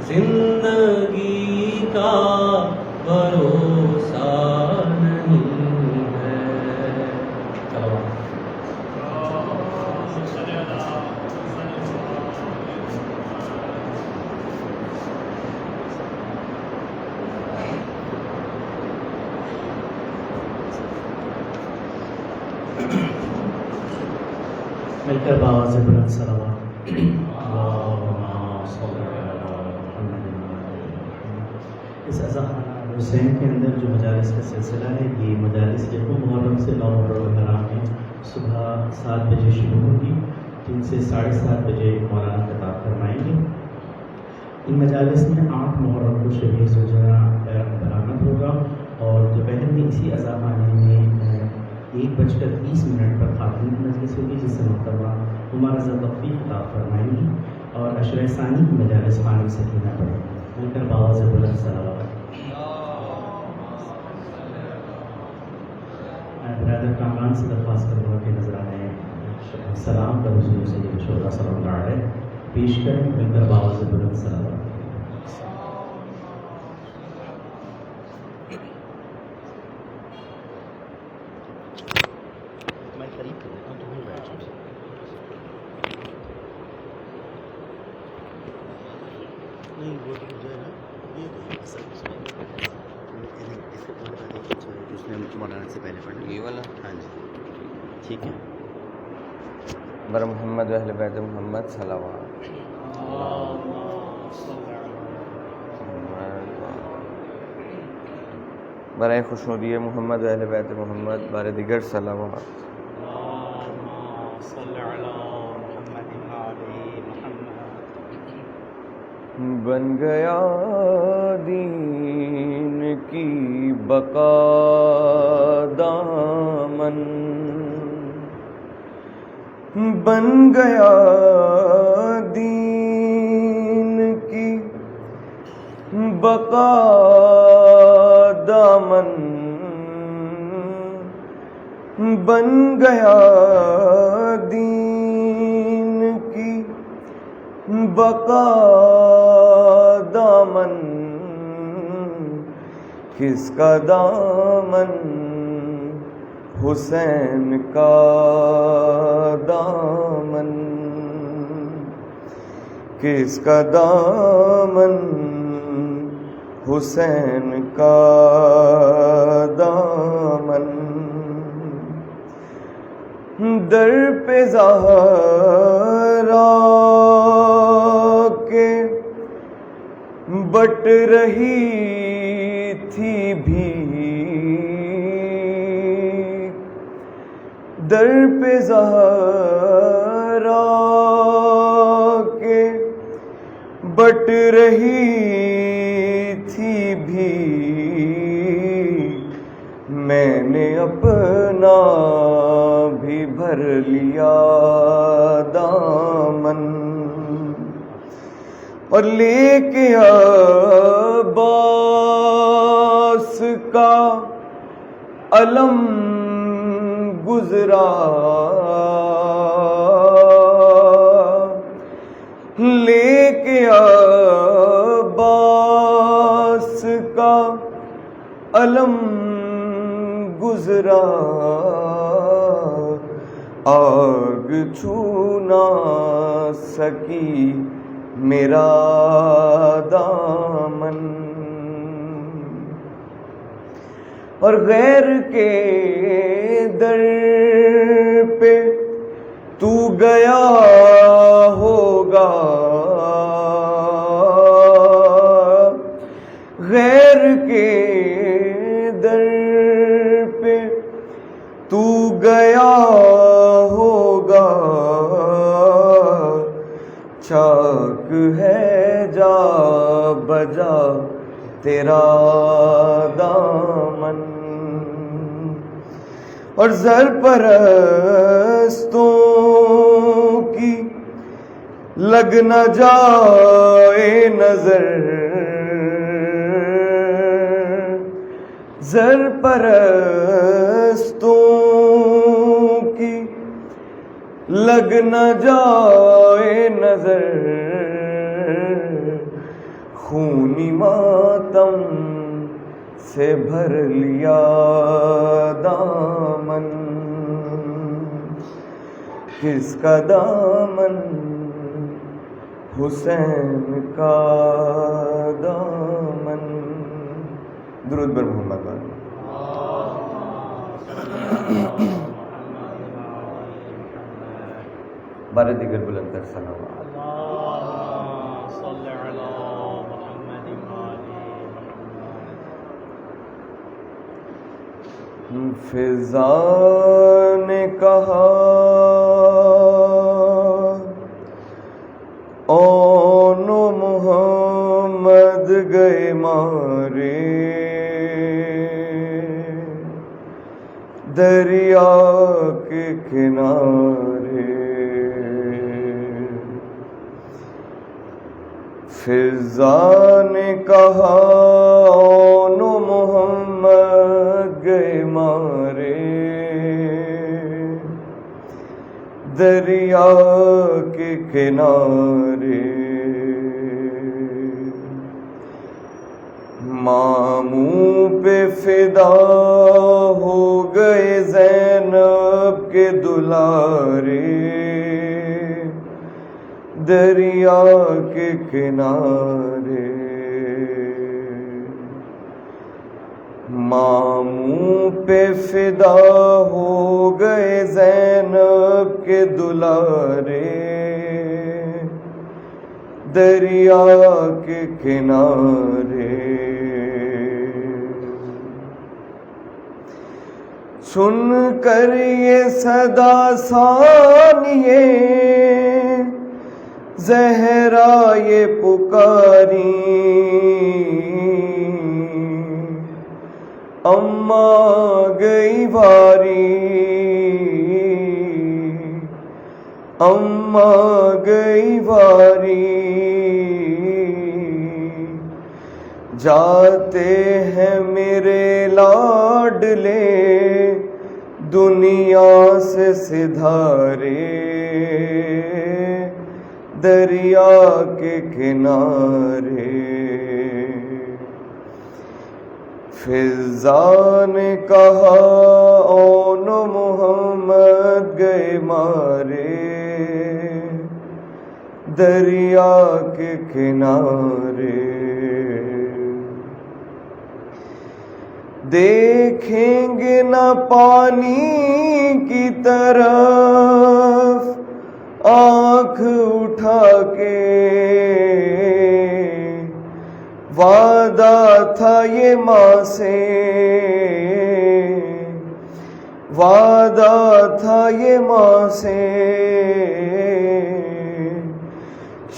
زندگی کا بھروسہ نہیں ہے. مل کر باواز بلند صلوات. اس اذان حسین کے اندر جو مجالس کا سلسلہ ہے، یہ مجالس یکم محرم سے 9 محرم حرام میں صبح 7 بجے شروع ہوگی، جن سے 7:30 بجے مولانا خطاب فرمائیں گے. ان مجالس میں 8 محرم کو شبیہ سجنا برآمد ہوگا، اور دوپہر میں اسی اذان میں 1:20 پر خاتون کی مجلس ہوگی، جس سے محترمہ عمر رضا وقفی خطاب فرمائیں گی، اور عشرہ ثانی کی مجالس خانم سکینہ پڑھیں گی. مل کر باواز بلند صلوات. برادر کامران سے درخواست کروں گا کہ نذرانے سلام کا حضور سید شہداء صلی اللہ علیہ پیش کریں. مل کر باواز بلند صلوات. ٹھیک ہے. بر محمد و اہل بیت محمد صلوات. برائے خوشنودی محمد و اہل بیت محمد بار دیگر صلوات. بن گیا دین کی بقا دامن، بن گیا دین کی بقا دامن، بن گیا دین کی بقا دامن. کس کا دامن حسین کا دامن، کس کا دامن حسین کا دامن. در پہ زہرا کے بٹ رہی تھی بھی، در پہ زہرا کے بٹ رہی تھی بھی، میں نے اپنا بھی بھر لیا دامن، اور لے کے عباس کا علم گزرا، لے کے عباس کا علم گزرا، آگ چھو نہ سکی میرا دامن، اور غیر کے در پہ تو گیا ہوگا، غیر کے در پہ تو گیا ہوگا، چاک ہے جا بجا تیرا دامن، اور زر پرستوں کی لگ نہ جائے نظر، زر پرستوں کی لگ نہ جائے نظر، خونی ماتم سے بھر لیا دامن، کس کا دامن؟ حسین کا دامن۔ درود بر محمد والے۔ بارے دیگر بلند تر صلوات۔ فضا نے کہا اون محمد گئے مارے، دریا کے کنارے۔ فضا نے کہا اون محمد گئے مارے، دریا کے کنارے۔ ماموں پہ فدا ہو گئے زینب کے دلارے، دریا کے کنارے۔ ماموں پہ فدا ہو گئے زینب کے دلارے، دریا کے کنارے۔ سن کر یہ صدا ثانیے زہرا یہ پکاری، اماں گئی باری، اماں گئی باری۔ جاتے ہیں میرے لاڈلے دنیا سے سدھارے، دریا کے کنارے۔ فضا نے کہا اون محمد گئے مارے، دریا کے کنارے۔ دیکھیں گے نہ پانی کی طرف آنکھ اٹھا کے، وعدہ تھا یہ ماں سے، وعدہ تھا یہ ماں سے۔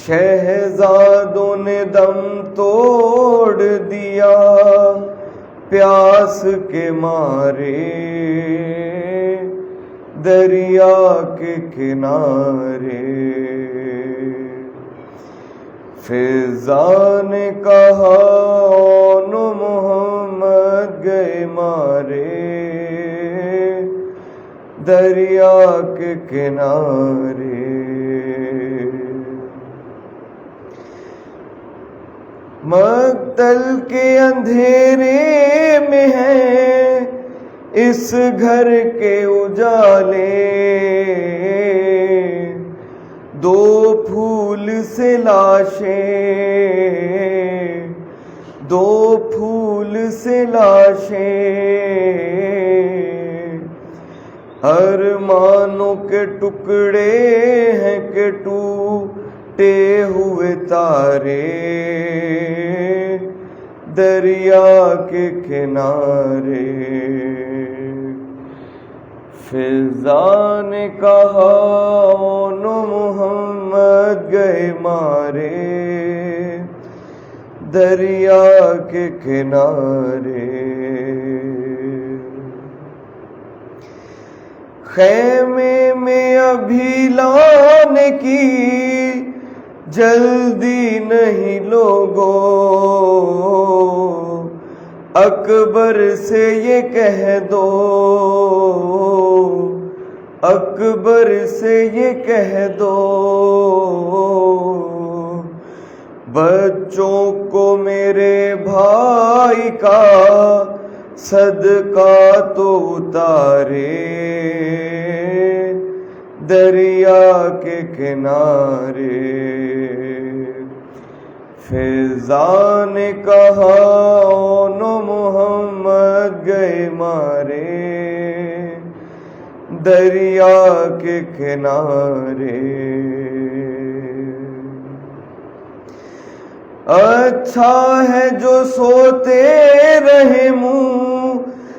شہزادوں نے دم توڑ دیا پیاس کے مارے، دریا کے کنارے۔ فضا نے کہا اون محمد گئے مارے، دریا کے کنارے۔ مقتل کے اندھیرے میں ہیں اس گھر کے اجالے، دو پھول سے لاشیں، دو پھول سے لاشیں۔ ارمانوں کے ٹکڑے ہیں کہ ٹوٹے ہوئے تارے، دریا کے کنارے۔ فضا نے کہا اون محمد گئے مارے، دریا کے کنارے۔ خیمے میں ابھی لانے کی جلدی نہیں لوگوں، اکبر سے یہ کہہ دو، اکبر سے یہ کہہ دو، بچوں کو میرے بھائی کا صدقہ تو اتارے دریا کے کنارے. فضا نے کہا اونو محمد گئے مارے دریا کے کنارے. اچھا ہے جو سوتے رہے منہ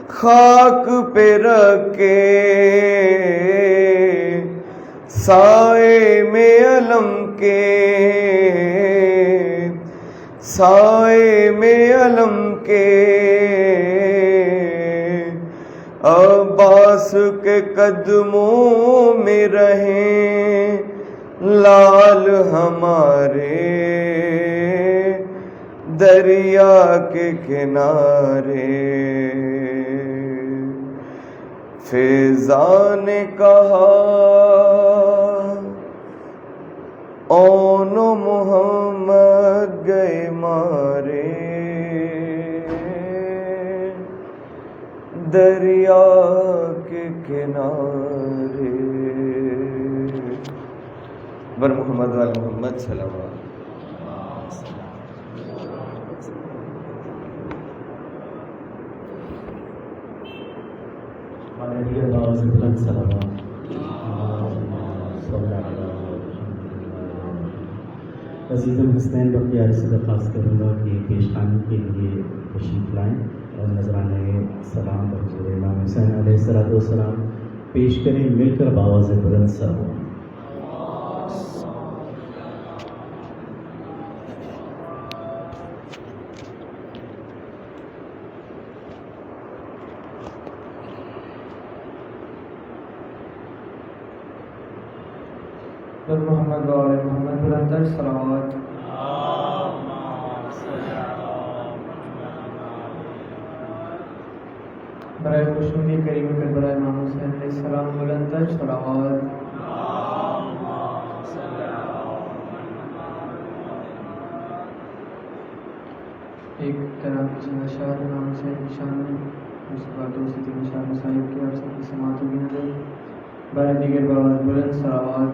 خاک پہ رکھے سائے میں علم کے عباس کے قدموں میں رہیں لال ہمارے دریا کے کنارے. فضا نے کہا اونو محمد گئے مارے دریا کے کنارے. بر محمد وال محمد صلوات. عزیز الحسنین بختیاری سے درخواست کروں گا کہ پیش خانی کے لیے تشریف لائیں اور نذرانے سلام حضور امام حسین علیہ السلام پیش کریں. مل کر بآواز بلند سلام. محمد وعلى محمد بلندر صلوات. برائے خوشنودی کریم کے برائے امام حسین علیہ السلام بلندر صلوات. ایک کلام کی چند اشعار امام حسین نشان اس کے بعد 2 سے 3 اشعار مصائب کی آپ سب کی سماعت ہوگی نظر. برائے دیگر بآواز بلند صلوات.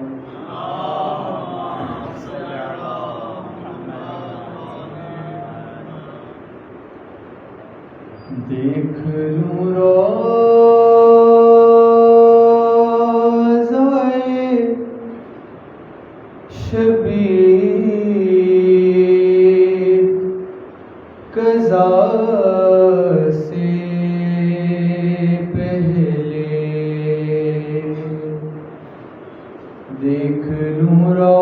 دیکھ لوں روضۂ شبیر قضا سے پہلے. دیکھ لوں روضۂ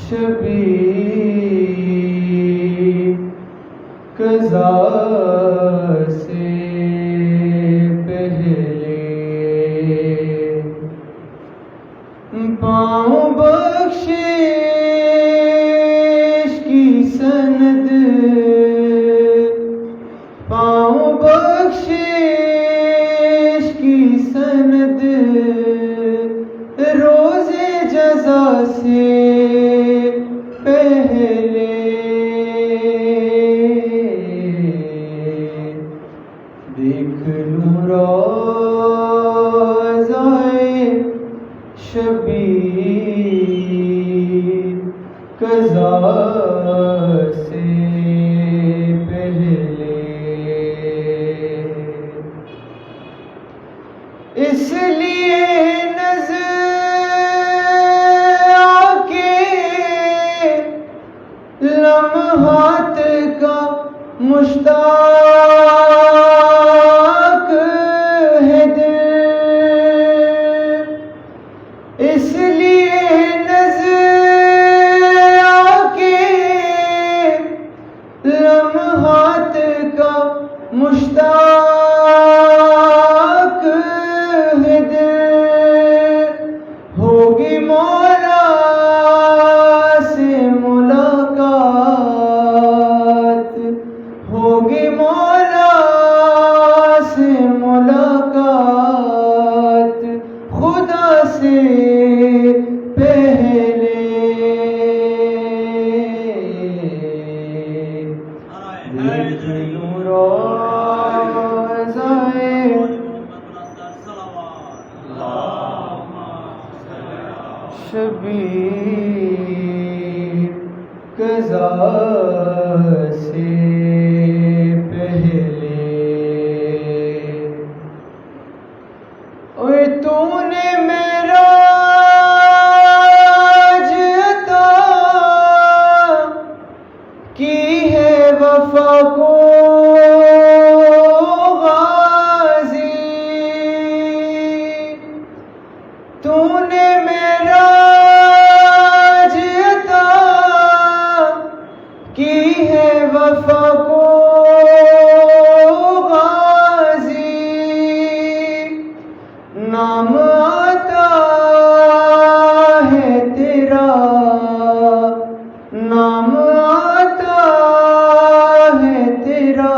شبیر قضا سے پہلے. پاؤں بخشش کی سند پاؤں بخشش کی سند روزے جزا سے پہلے. دیکھ لوں روضۂ شبیر قضا سے پہلے. اس لیے نظر آکے لمحات کا مشتاق ہے دل. اس لیے نظر آکے لمحات کا مشتاق ہے دل. ہوگی مولا سے ملاقات ہوگی مولا سے ملاقات خدا سے شبیر قضا سے پہلے اور تو نے معراج عطا کی ہے وفا کو غازی تو نے معراج عطا کی ہے وفا کو غازی نام آتا ہے تیرا نام آتا ہے تیرا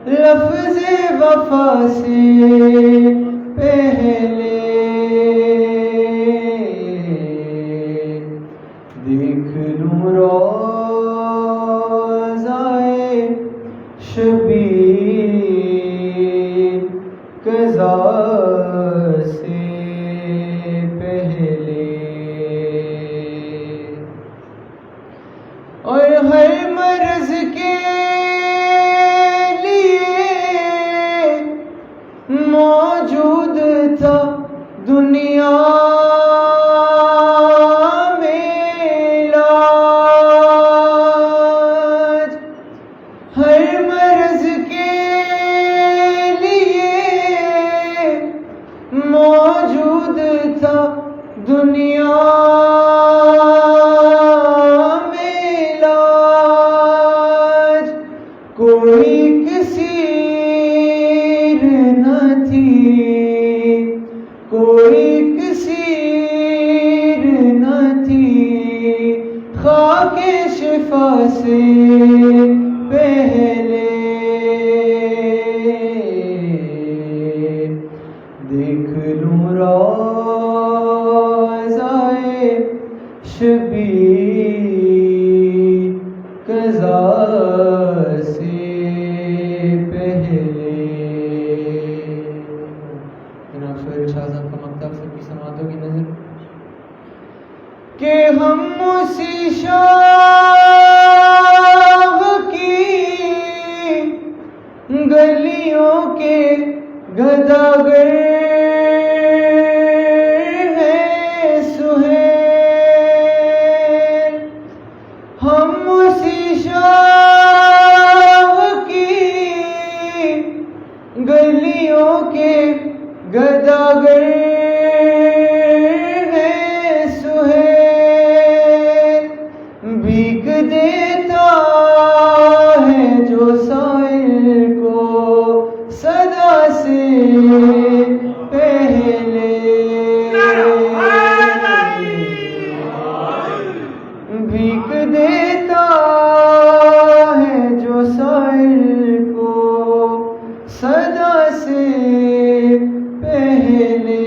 لفظ وفا سے پہلے دیکھ لوں روضائے شبیر قضا سے پہلے اور ہر مرض کے لیے موجود تھا دنیا میں علاج ہر مرض کے لیے موجود تھا دنیا میں علاج کوئی کثیر نہ تھی کوئی کثیر نہ تھی خاک شفا سے پہلے دیکھ لوں روضائے شبیر قضا سے پہلے جناب سہیل شاہ صاحب کا مکتب سب کی سماعتوں کی نظر کہ ہم اسی شاہ کی گلیوں کے گداگر ہیں سہیل ہم اسی شاہ کی گلیوں کے گداگر ہیں سہیل بھیگ دیتا ہے جو سائل کو صدا سے پہلے بھیگ دیتا ہے جو سائل کو صدا سے پہلے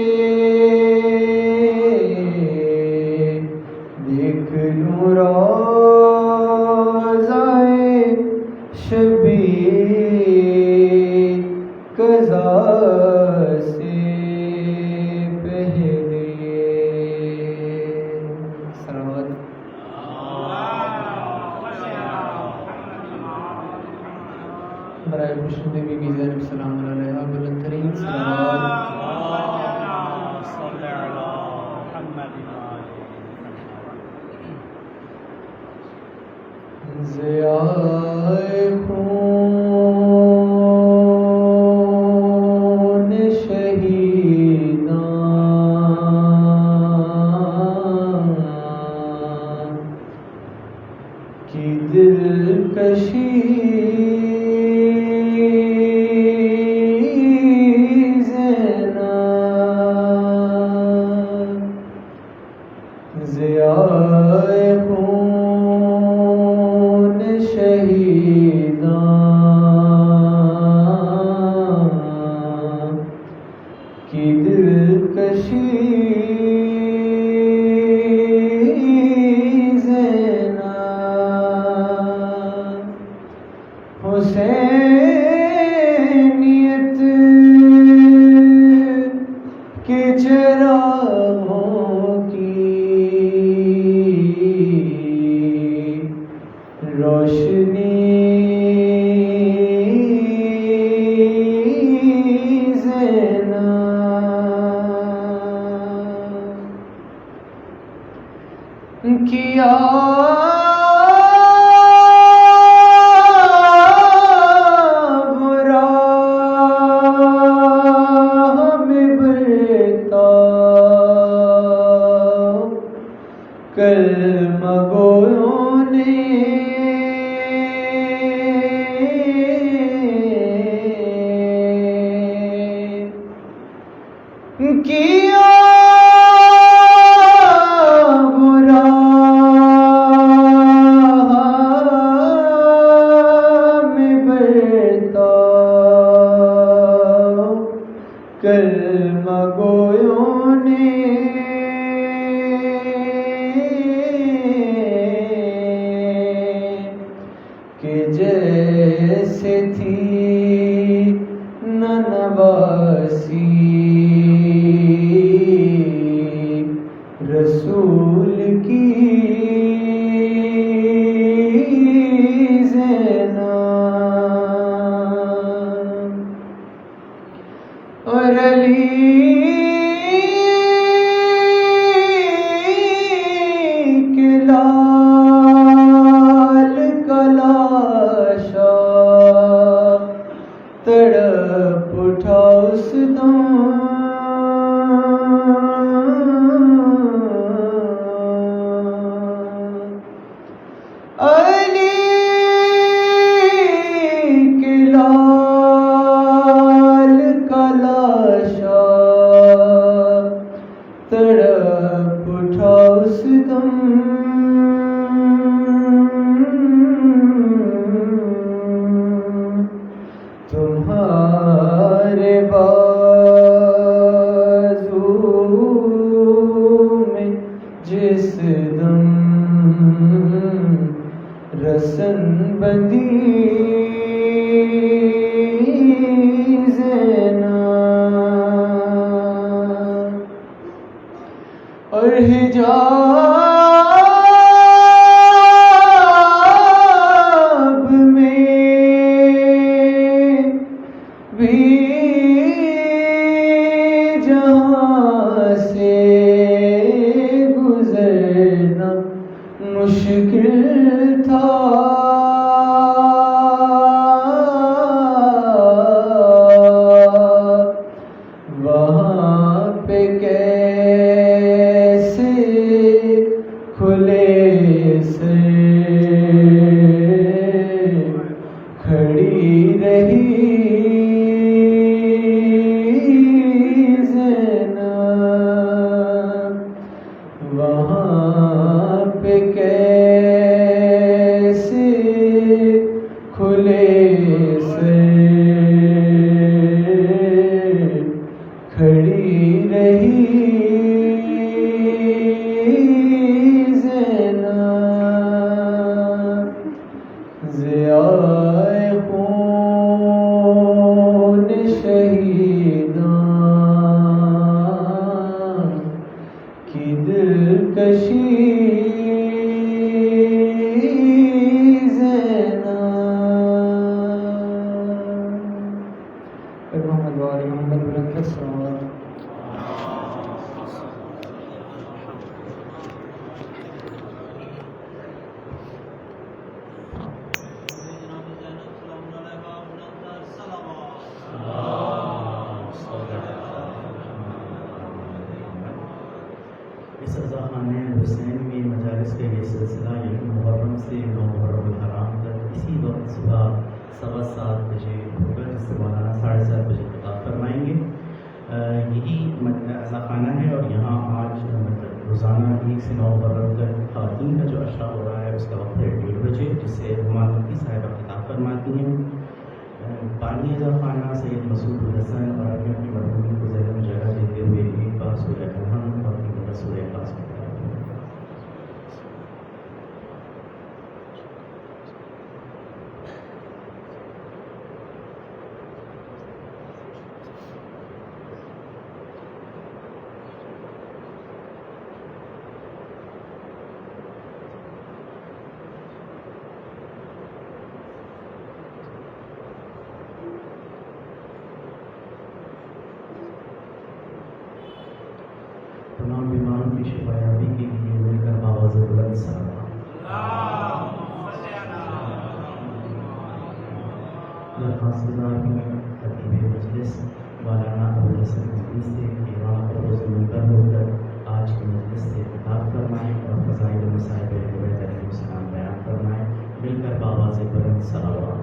دیکھ لوں روضائے شبیر قضا سے پہلے صلوات برائے خوشنودی بی بی زینب سلام علیہا بلند ترین صلوات ضیائے خون شہیدان کی دلکشی ضیائے خون شہیدان کی دلکشی حسینیت کے چراغوں کی روشنی کیا برا ہمیں برتا کلمہ گویوں نے کیا کلمہ گویوں نے کہ جیسے تھی نہ نواسی رسول کی اور علی کے لال کا لاشا تڑپ اٹھا اس دم علی کے لال کا لاشا تڑپ اٹھا اس دم تمہارے بازو میں جس دم رسن بندی اور حجاب میں بھی جہاں سے گزرنا مشکل تھا وہاں پہ کھلے سے کھڑی رہی زینب وہاں پہ کیسے کھلے سے کھڑی رہی ضیائے خون شہیدان کی دلکشی زینب محمد وآل محمد بلند الصلوات اس رضاخانہ حسین میں مجالس کا یہ سلسلہ یعنی محرم سے 9 محرم الحرام تک اسی وقت صبح 7:15 بجے ہوگا جس سے مولانا 7:30 بجے خطاب فرمائیں گے. یہی رضاخانہ ہے اور یہاں آج روزانہ 1 سے 9 محرم تک خواتین کا جو عشاء ہو رہا ہے اس کا وقت ہے 1:30 بجے جس سے ہمارا مفتی صاحبہ خطاب فرماتی ہیں. بانی رضاخانہ سید مسعود الحسن اور اپنے اپنے مرحومین کو ذہن میں جگہ دیتے ہوئے ایک بار سورہ الحمد اور سورہ اخلاص میں تمام بیماروں کی شفایابی کے لیے مل کر آواز بلند صلوات۔ درخواست گزار ہوں خطیب مجلس مولانا ابوالحسن مفتی سے کہ وہاں پر روز منبر ہو کر آج کی مجلس سے خطاب فرمائیں اور فضائل و مصائب اہل بیت علیہ السلام بیان فرمائیں، مل کر بآواز بلند صلوات۔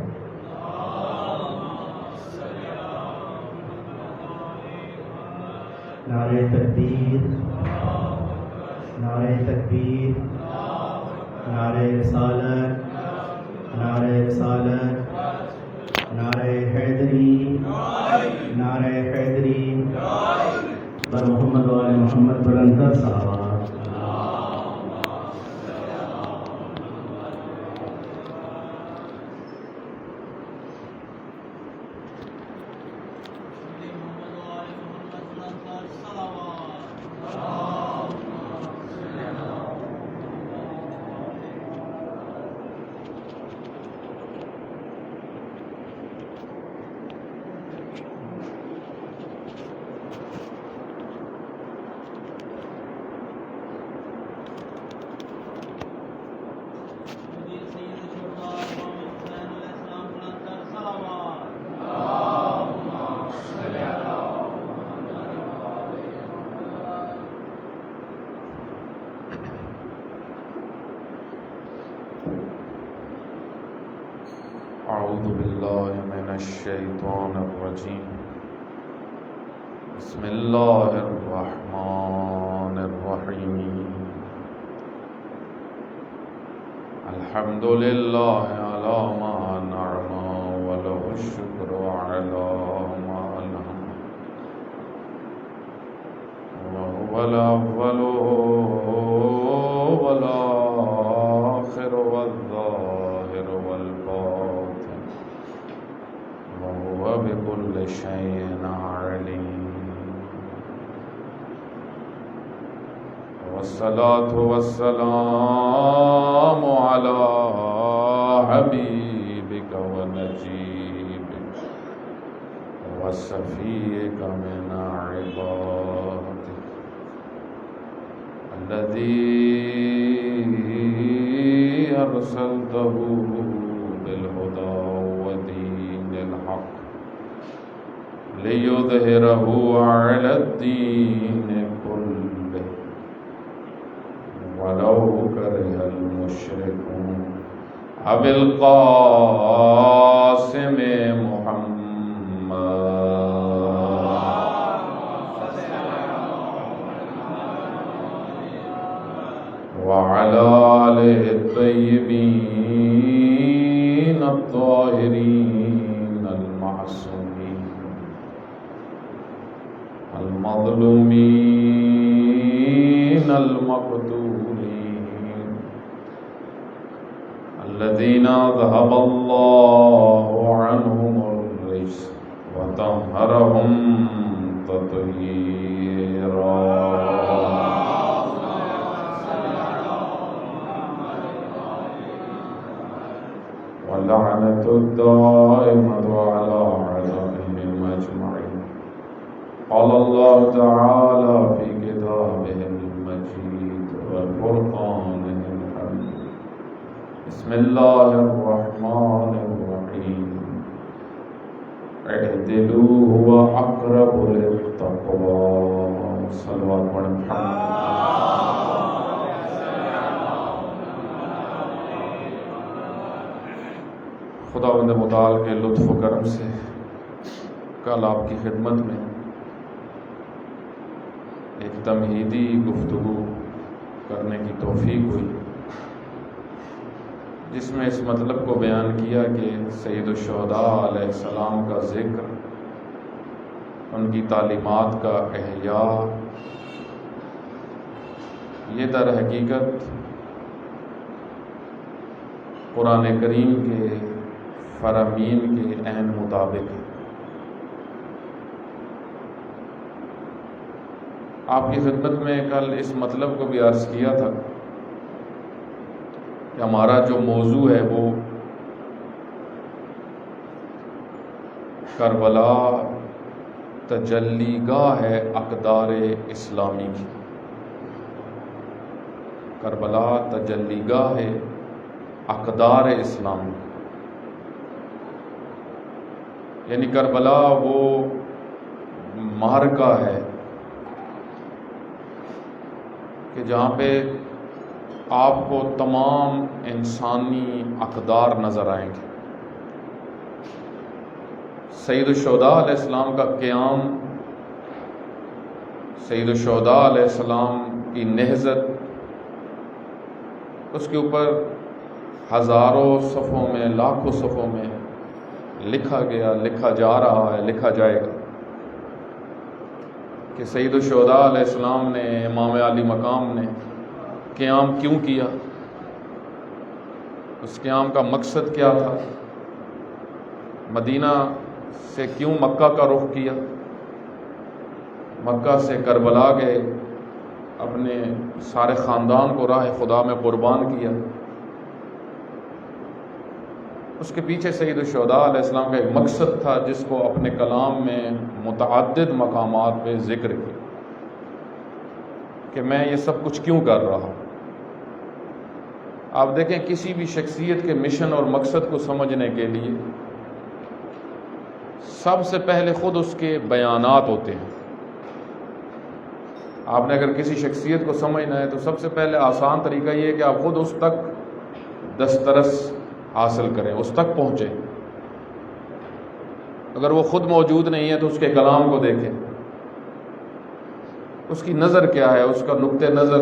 نعرہ تکبیر، نعرہ تکبیر، نعرہ رسالت، نعرہ رسالت، نعرہ حیدری، نعرہ حیدری، بر محمد و آل محمد بلند تر صلوات۔ أعوذ بالله من الشيطان الرجيم بسم الله الرحمن الرحيم الحمد لله على ما أنعم وله الشكر على ما أنعم وهو الأول والآخر والظاهر والباطن وهو بكل شيء عليم والصلاة والسلام على حبيبك ونجيبك وصفيك من عبادك الذي أرسلته بالهدى ودين الحق ليظهره على الدين كله ولو كره المشركون أبي القاسم محمد وعلى آله الطيبين الطاهرين المعصومين المظلومين المقتولين الذين ذهب الله عنهم الرجس وطهرهم تطهيرا واللعنة الدائمة على أعدائهم أجمعين قال الله تعالى في كتابه المجيد والفرقانه الحميد بسم الله الرحمن الرحيم اعدلوا هو أقرب للتقوى صلوات على محمد خداوند متعال کے لطف و کرم سے کل آپ کی خدمت میں ایک تمہیدی گفتگو کرنے کی توفیق ہوئی، جس میں اس مطلب کو بیان کیا کہ سید الشہداء علیہ السلام کا ذکر، ان کی تعلیمات کا احیاء، یہ در حقیقت قرآن کریم کے فرامین کے عین مطابق ہے۔ آپ کی خدمت میں کل اس مطلب کو بھی عرض کیا تھا کہ ہمارا جو موضوع ہے وہ کربلا تجلی گاہ ہے اقدار اسلامی کی۔ کربلا تجلی گاہ اقدار اسلام، یعنی کربلا وہ معرکہ ہے کہ جہاں پہ آپ کو تمام انسانی اقدار نظر آئیں گے۔ سید الشہداء علیہ السلام کا قیام، سید الشہداء علیہ السلام کی نہضت، اس کے اوپر ہزاروں صفحوں میں، لاکھوں صفحوں میں لکھا گیا، لکھا جا رہا ہے، لکھا جائے گا کہ سید الشہداء علیہ السلام نے، امام علی مقام نے قیام کیوں کیا، اس قیام کا مقصد کیا تھا، مدینہ سے کیوں مکہ کا رخ کیا، مکہ سے کربلا گئے، اپنے سارے خاندان کو راہ خدا میں قربان کیا۔ اس کے پیچھے سید الشہداء علیہ السلام کا ایک مقصد تھا جس کو اپنے کلام میں متعدد مقامات پہ ذکر کیا کہ میں یہ سب کچھ کیوں کر رہا ہوں۔ آپ دیکھیں کسی بھی شخصیت کے مشن اور مقصد کو سمجھنے کے لیے سب سے پہلے خود اس کے بیانات ہوتے ہیں۔ آپ نے اگر کسی شخصیت کو سمجھنا ہے تو سب سے پہلے آسان طریقہ یہ ہے کہ آپ خود اس تک دسترس حاصل کریں، اس تک پہنچیں۔ اگر وہ خود موجود نہیں ہے تو اس کے کلام کو دیکھیں، اس کی نظر کیا ہے، اس کا نقطہ نظر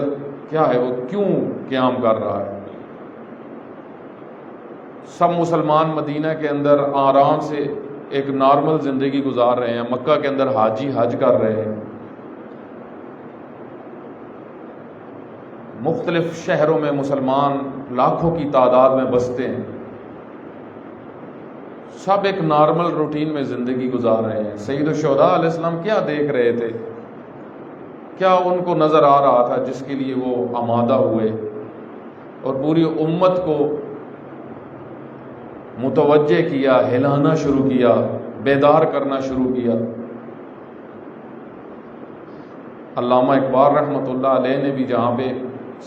کیا ہے، وہ کیوں قیام کر رہا ہے۔ سب مسلمان مدینہ کے اندر آرام سے ایک نارمل زندگی گزار رہے ہیں، مکہ کے اندر حاجی حج کر رہے ہیں، مختلف شہروں میں مسلمان لاکھوں کی تعداد میں بستے ہیں، سب ایک نارمل روٹین میں زندگی گزار رہے ہیں۔ سید الشہداء علیہ السلام کیا دیکھ رہے تھے، کیا ان کو نظر آ رہا تھا جس کے لیے وہ آمادہ ہوئے اور پوری امت کو متوجہ کیا، ہلانا شروع کیا، بیدار کرنا شروع کیا۔ علامہ اقبال رحمۃ اللہ علیہ نے بھی جہاں پہ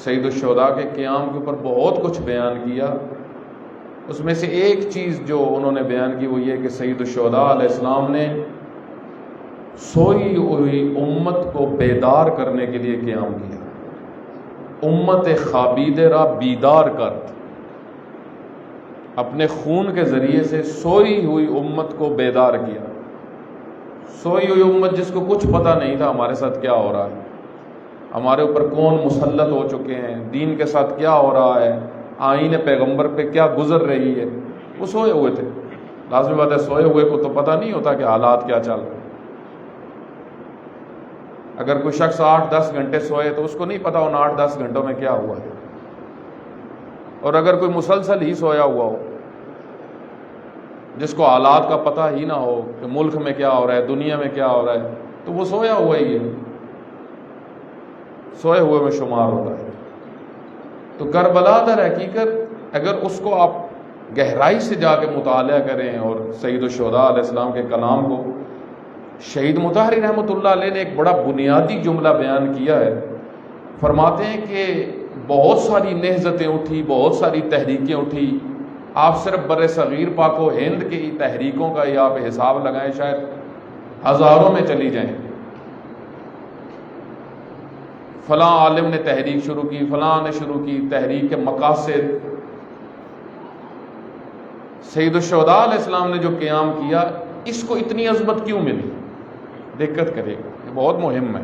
سید الشہداء کے قیام کے اوپر بہت کچھ بیان کیا، اس میں سے ایک چیز جو انہوں نے بیان کی وہ یہ کہ سید الشہداء علیہ السلام نے سوئی ہوئی امت کو بیدار کرنے کے لیے قیام کیا۔ امت خوابیدہ را بیدار کرد، اپنے خون کے ذریعے سے سوئی ہوئی امت کو بیدار کیا۔ سوئی ہوئی امت جس کو کچھ پتہ نہیں تھا ہمارے ساتھ کیا ہو رہا ہے، ہمارے اوپر کون مسلط ہو چکے ہیں، دین کے ساتھ کیا ہو رہا ہے، آئین پیغمبر پہ کیا گزر رہی ہے، وہ سوئے ہوئے تھے۔ لازمی بات ہے سوئے ہوئے کو تو پتہ نہیں ہوتا کہ حالات کیا چل رہے ہیں۔ اگر کوئی شخص 8-10 گھنٹے سوئے تو اس کو نہیں پتا ان 8-10 گھنٹوں میں کیا ہوا ہے، اور اگر کوئی مسلسل ہی سویا ہوا ہو جس کو حالات کا پتہ ہی نہ ہو کہ ملک میں کیا ہو رہا ہے، دنیا میں کیا ہو رہا ہے، تو وہ سویا ہوا ہی ہے، سوئے ہوئے میں شمار ہوتا ہے۔ تو کربلا در حقیقت اگر اس کو آپ گہرائی سے جا کے مطالعہ کریں اور سید الشہداء علیہ السلام کے کلام کو، شہید مطہری رحمۃ اللہ علیہ نے ایک بڑا بنیادی جملہ بیان کیا ہے، فرماتے ہیں کہ بہت ساری نہضتیں اٹھی، بہت ساری تحریکیں اٹھی، آپ صرف بر صغیر پاک و ہند کی تحریکوں کا یا آپ حساب لگائیں شاید ہزاروں میں چلی جائیں۔ فلاں عالم نے تحریک شروع کی، فلاں نے شروع کی، تحریک کے مقاصد۔ سید الشہداء علیہ السلام نے جو قیام کیا اس کو اتنی عظمت کیوں ملی؟ دقت کرے گا، یہ بہت مہم ہے۔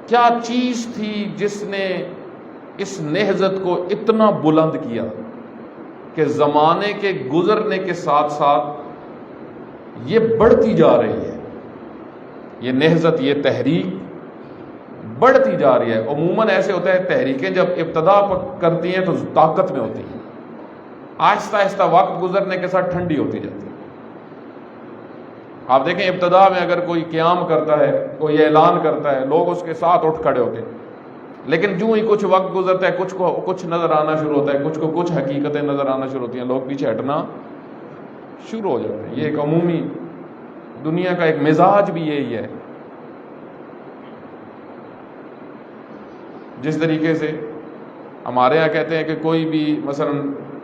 کیا چیز تھی جس نے اس نہضت کو اتنا بلند کیا کہ زمانے کے گزرنے کے ساتھ ساتھ یہ بڑھتی جا رہی ہے، یہ نہضت، یہ تحریک بڑھتی جا رہی ہے۔ عموماً ایسے ہوتا ہے تحریکیں جب ابتدا کرتی ہیں تو طاقت میں ہوتی ہیں، آہستہ آہستہ وقت گزرنے کے ساتھ ٹھنڈی ہوتی جاتی ہے۔ آپ دیکھیں ابتدا میں اگر کوئی قیام کرتا ہے، کوئی اعلان کرتا ہے، لوگ اس کے ساتھ اٹھ کھڑے ہوتے ہیں، لیکن جو ہی کچھ وقت گزرتا ہے کچھ کو کچھ نظر آنا شروع ہوتا ہے، کچھ کو کچھ حقیقتیں نظر آنا شروع ہوتی ہیں، لوگ پیچھے ہٹنا شروع ہو جاتے ہیں۔ یہ ایک عمومی دنیا کا ایک مزاج بھی یہی ہے۔ جس طریقے سے ہمارے ہاں کہتے ہیں کہ کوئی بھی مثلا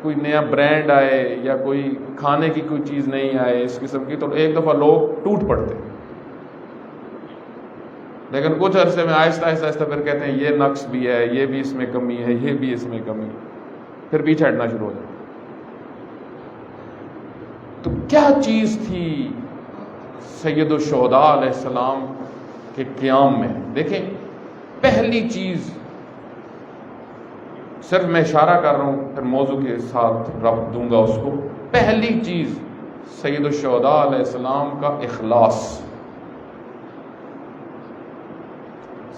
کوئی نیا برانڈ آئے یا کوئی کھانے کی کوئی چیز نہیں آئے اس قسم کی، تو ایک دفعہ لوگ ٹوٹ پڑتے ہیں، لیکن کچھ عرصے میں آہستہ آہستہ پھر کہتے ہیں یہ نقص بھی ہے، یہ بھی اس میں کمی ہے، یہ بھی اس میں کمی، پھر پیچھے ہٹنا شروع ہو جاتا۔ تو کیا چیز تھی سید الشہداء علیہ السلام کے قیام میں؟ دیکھیں، پہلی چیز، صرف میں اشارہ کر رہا ہوں، پھر موضوع کے ساتھ ربط دوں گا اس کو۔ پہلی چیز سید الشہداء علیہ السلام کا اخلاص،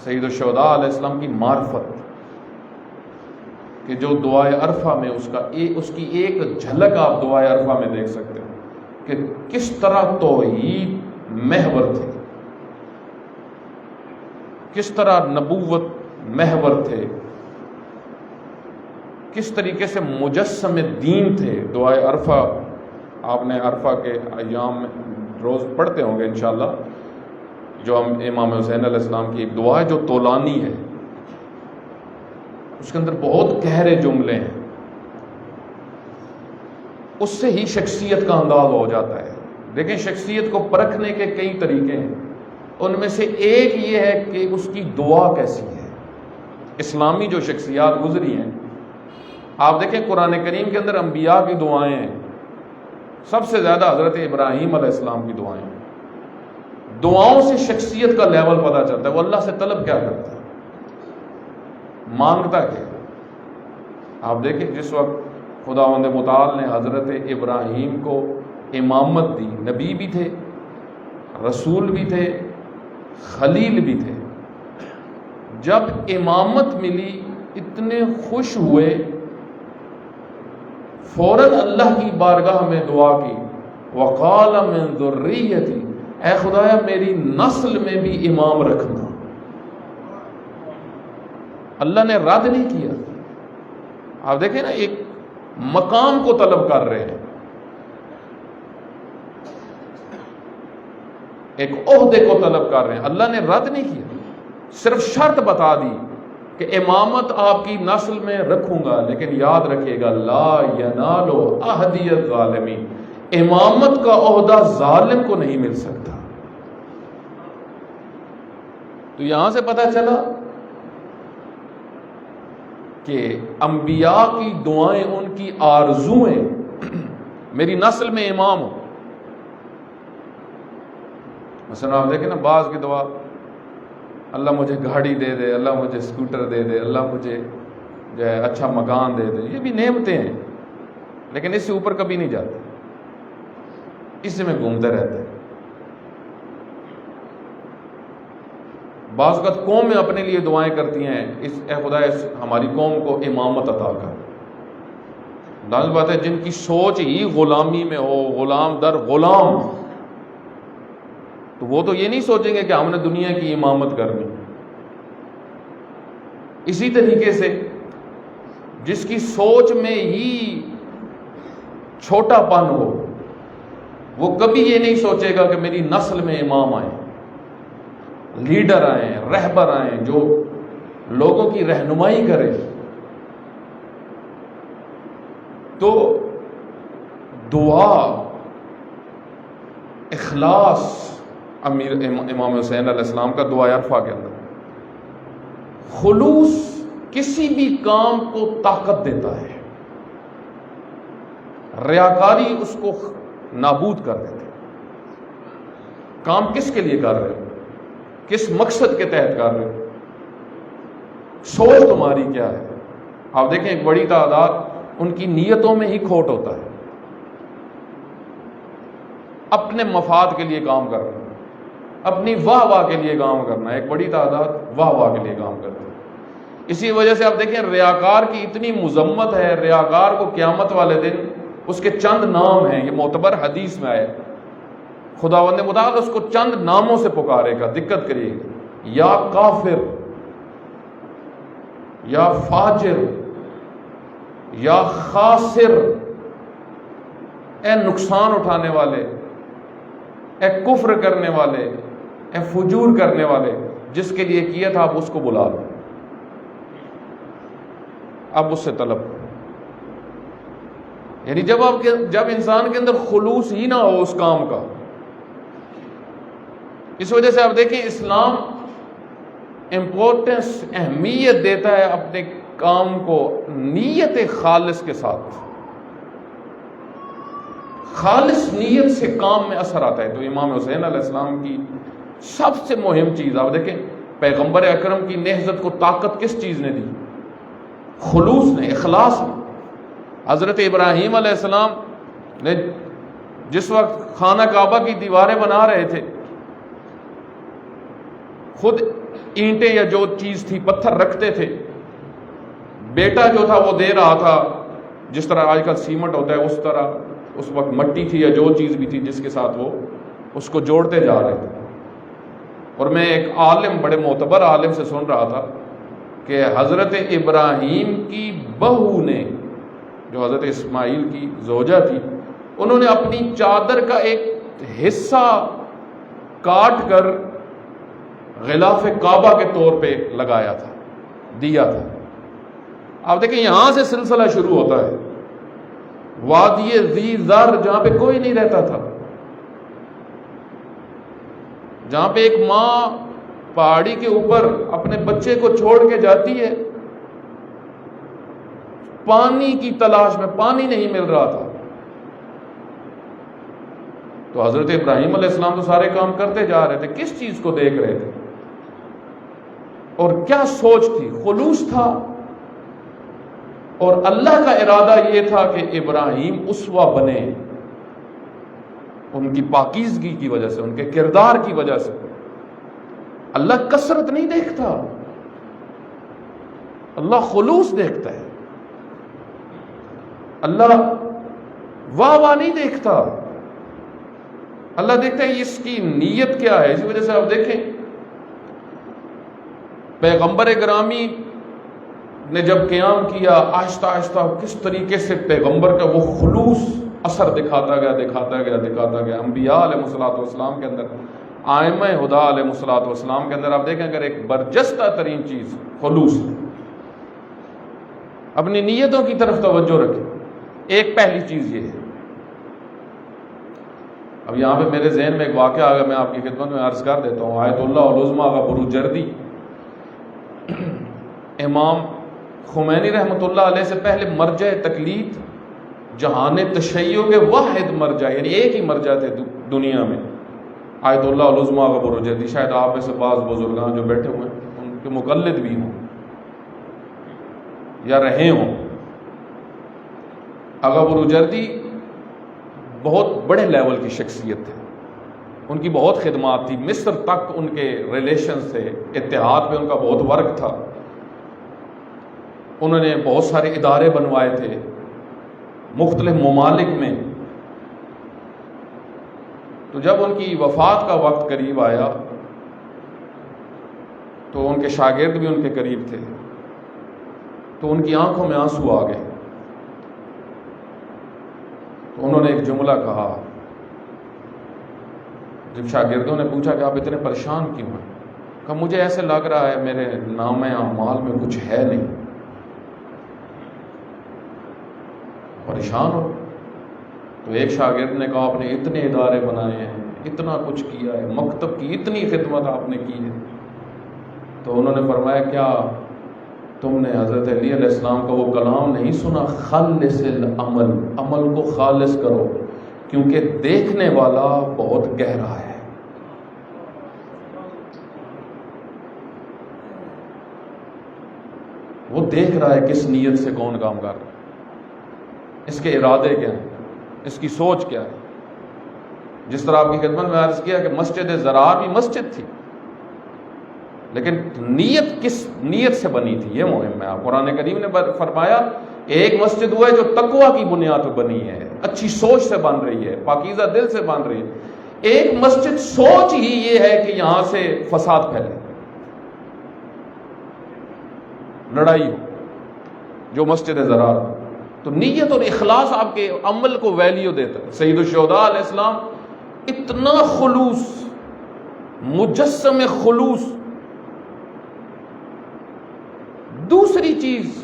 سید الشہداء علیہ السلام کی معرفت، کہ جو دعائے عرفہ میں اس کی ایک جھلک آپ دعائے عرفہ میں دیکھ سکتے ہیں کہ کس طرح توحید محور تھے، کس طرح نبوت محور تھے، کس طریقے سے مجسم دین تھے۔ دعائے عرفہ آپ نے عرفہ کے ایام میں روز پڑھتے ہوں گے انشاءاللہ، جو ہم امام حسین علیہ السلام کی ایک دعا ہے جو طولانی ہے، اس کے اندر بہت گہرے جملے ہیں، اس سے ہی شخصیت کا انداز ہو جاتا ہے۔ دیکھیں، شخصیت کو پرکھنے کے کئی طریقے ہیں، ان میں سے ایک یہ ہے کہ اس کی دعا کیسی ہے۔ اسلامی جو شخصیات گزری ہیں، آپ دیکھیں قرآن کریم کے اندر انبیاء کی دعائیں ہیں، سب سے زیادہ حضرت ابراہیم علیہ السلام کی دعائیں ہیں۔ دعاؤں سے شخصیت کا لیول پتہ چلتا ہے، وہ اللہ سے طلب کیا کرتا ہے، مانگتا کیا۔ آپ دیکھیں، جس وقت خداوند متعال نے حضرت ابراہیم کو امامت دی، نبی بھی تھے، رسول بھی تھے، خلیل بھی تھے، جب امامت ملی اتنے خوش ہوئے، فوراً اللہ کی بارگاہ میں دعا کی، وقال من ذریتی، اے خدایا میری نسل میں بھی امام رکھنا۔ اللہ نے رد نہیں کیا۔ آپ دیکھیں نا، ایک مقام کو طلب کر رہے ہیں، ایک عہدے کو طلب کر رہے ہیں، اللہ نے رد نہیں کیا، صرف شرط بتا دی کہ امامت آپ کی نسل میں رکھوں گا، لیکن یاد رکھیے گا لا ینال عہدی الظالمین، امامت کا عہدہ ظالم کو نہیں مل سکتا۔ تو یہاں سے پتہ چلا کہ انبیاء کی دعائیں، ان کی آرزویں، میری نسل میں امام ہو۔ مثلا آپ دیکھیں نا، بعض کی دعا، اللہ مجھے گاڑی دے دے، اللہ مجھے اسکوٹر دے دے، اللہ مجھے جو ہے اچھا مکان دے دے، یہ بھی نعمتیں ہیں، لیکن اس سے اوپر کبھی نہیں جاتے، اس میں گھومتے رہتے ہیں۔ بعض اوقات قومیں اپنے لیے دعائیں کرتی ہیں، اے خدا ہماری قوم کو امامت عطا کر۔ ظاہر بات ہے، جن کی سوچ ہی غلامی میں ہو، غلام در غلام، تو وہ تو یہ نہیں سوچیں گے کہ ہم نے دنیا کی امامت کرنی۔ اسی طریقے سے جس کی سوچ میں ہی چھوٹا پن ہو، وہ کبھی یہ نہیں سوچے گا کہ میری نسل میں امام آئیں، لیڈر آئیں، رہبر آئیں، جو لوگوں کی رہنمائی کرے۔ تو دعا، اخلاص، امام حسین علیہ السلام کا دعا عرفہ کے اندر خلوص کسی بھی کام کو طاقت دیتا ہے، ریاکاری اس کو نابود کر دیتے۔ کام کس کے لیے کر رہے ہو، کس مقصد کے تحت کر رہے ہو، سوچ تمہاری کیا ہے۔ آپ دیکھیں، ایک بڑی تعداد ان کی نیتوں میں ہی کھوٹ ہوتا ہے، اپنے مفاد کے لیے کام کر رہے ہیں، اپنی واہ واہ کے لیے کام کرنا ہے، ایک بڑی تعداد واہ واہ کے لیے کام کرتے ہیں۔ اسی وجہ سے آپ دیکھیں، ریاکار کی اتنی مذمت ہے، ریاکار کو قیامت والے دن اس کے چند نام ہیں، یہ معتبر حدیث میں آئے، خداوند متعال اس کو چند ناموں سے پکارے گا، دقت کریے گا، یا کافر، یا فاجر، یا خاسر، اے نقصان اٹھانے والے، اے کفر کرنے والے، اے فجور کرنے والے، جس کے لیے کیا تھا آپ اس کو بلا لو۔ اب اس سے طلب کرو. یعنی جب انسان کے اندر خلوص ہی نہ ہو اس کام کا. اس وجہ سے آپ دیکھیں اسلام امپورٹنس اہمیت دیتا ہے اپنے کام کو نیت خالص کے ساتھ. خالص نیت سے کام میں اثر آتا ہے. تو امام حسین علیہ السلام کی سب سے مہم چیز آپ دیکھیں، پیغمبر اکرم کی نہضت کو طاقت کس چیز نے دی؟ خلوص نے، اخلاص نے. حضرت ابراہیم علیہ السلام نے جس وقت خانہ کعبہ کی دیواریں بنا رہے تھے، خود اینٹیں یا جو چیز تھی پتھر رکھتے تھے، بیٹا جو تھا وہ دے رہا تھا، جس طرح آج کل سیمنٹ ہوتا ہے اس طرح اس وقت مٹی تھی یا جو چیز بھی تھی جس کے ساتھ وہ اس کو جوڑتے جا رہے تھے. اور میں ایک عالم، بڑے معتبر عالم سے سن رہا تھا کہ حضرت ابراہیم کی بہو نے، جو حضرت اسماعیل کی زوجہ تھی، انہوں نے اپنی چادر کا ایک حصہ کاٹ کر غلاف کعبہ کے طور پہ لگایا تھا، دیا تھا. آپ دیکھیں یہاں سے سلسلہ شروع ہوتا ہے. وادی ذی ذر جہاں پہ کوئی نہیں رہتا تھا، جہاں پہ ایک ماں پہاڑی کے اوپر اپنے بچے کو چھوڑ کے جاتی ہے، پانی کی تلاش میں، پانی نہیں مل رہا تھا. تو حضرت ابراہیم علیہ السلام تو سارے کام کرتے جا رہے تھے، کس چیز کو دیکھ رہے تھے اور کیا سوچ تھی؟ خلوص تھا. اور اللہ کا ارادہ یہ تھا کہ ابراہیم اسوہ بنے، ان کی پاکیزگی کی وجہ سے، ان کے کردار کی وجہ سے. اللہ کثرت نہیں دیکھتا، اللہ خلوص دیکھتا ہے. اللہ واہ واہ نہیں دیکھتا، اللہ دیکھتا ہے اس کی نیت کیا ہے. اسی وجہ سے آپ دیکھیں پیغمبر گرامی نے جب قیام کیا، آہستہ آہستہ کس طریقے سے پیغمبر کا وہ خلوص اثر دکھاتا گیا. انبیاء علیہ الصلوۃ والسلام کے اندر، ائمہ ہدیٰ علیہ الصلوۃ والسلام کے اندر آپ دیکھیں اگر ایک برجستہ ترین چیز خلوص ہے. اپنی نیتوں کی طرف توجہ رکھیں. ایک پہلی چیز یہ ہے. اب یہاں پہ میرے ذہن میں ایک واقعہ آ گیا، میں آپ کی خدمت میں عرض کر دیتا ہوں. آیت اللہ العظمیٰ کا بروجردی، امام خمینی رحمۃ اللہ علیہ سے پہلے مرجع تقلید، جہان تشیع کے واحد مرجع، یعنی ایک ہی مرجع تھے دنیا میں، آیت اللہ العظمیٰ کا بروجردی. شاید آپ میں سے بعض بزرگان جو بیٹھے ہوئے ہیں ان کے مقلد بھی ہوں یا رہے ہوں. آغا بروجردی بہت بڑے لیول کی شخصیت ہے، ان کی بہت خدمات تھی، مصر تک ان کے ریلیشنز تھے، اتحاد پہ ان کا بہت ورک تھا. انہوں نے بہت سارے ادارے بنوائے تھے مختلف ممالک میں. تو جب ان کی وفات کا وقت قریب آیا تو ان کے شاگرد بھی ان کے قریب تھے، تو ان کی آنکھوں میں آنسو آ گئے. تو انہوں نے ایک جملہ کہا، جب شاگردوں نے پوچھا کہ آپ اتنے پریشان کیوں ہیں؟ کہا مجھے ایسے لگ رہا ہے میرے نامہ اعمال میں کچھ ہے نہیں، پریشان ہو. تو ایک شاگرد نے کہا آپ نے اتنے ادارے بنائے ہیں، اتنا کچھ کیا ہے، مکتب کی اتنی خدمت آپ نے کی ہے. تو انہوں نے فرمایا کیا تم نے حضرت علی علیہ السلام کا وہ کلام نہیں سنا، خالص العمل، عمل کو خالص کرو کیونکہ دیکھنے والا بہت گہرا ہے. وہ دیکھ رہا ہے کس نیت سے کون کام کر رہا ہے، اس کے ارادے کیا ہیں، اس کی سوچ کیا ہے. جس طرح آپ کی خدمت میں عرض کیا کہ مسجد زرار بھی مسجد تھی، لیکن نیت کس نیت سے بنی تھی یہ مہم ہے. قرآن کریم نے فرمایا ایک مسجد وہ ہے جو تقویٰ کی بنیاد پر بنی ہے، اچھی سوچ سے بن رہی ہے، پاکیزہ دل سے بن رہی ہے. ایک مسجد سوچ ہی یہ ہے کہ یہاں سے فساد پھیلے، لڑائی ہو، جو مسجد زرار. تو نیت اور اخلاص آپ کے عمل کو ویلیو دیتا ہے. سید الشہداء علیہ السلام اتنا خلوص، مجسم خلوص. دوسری چیز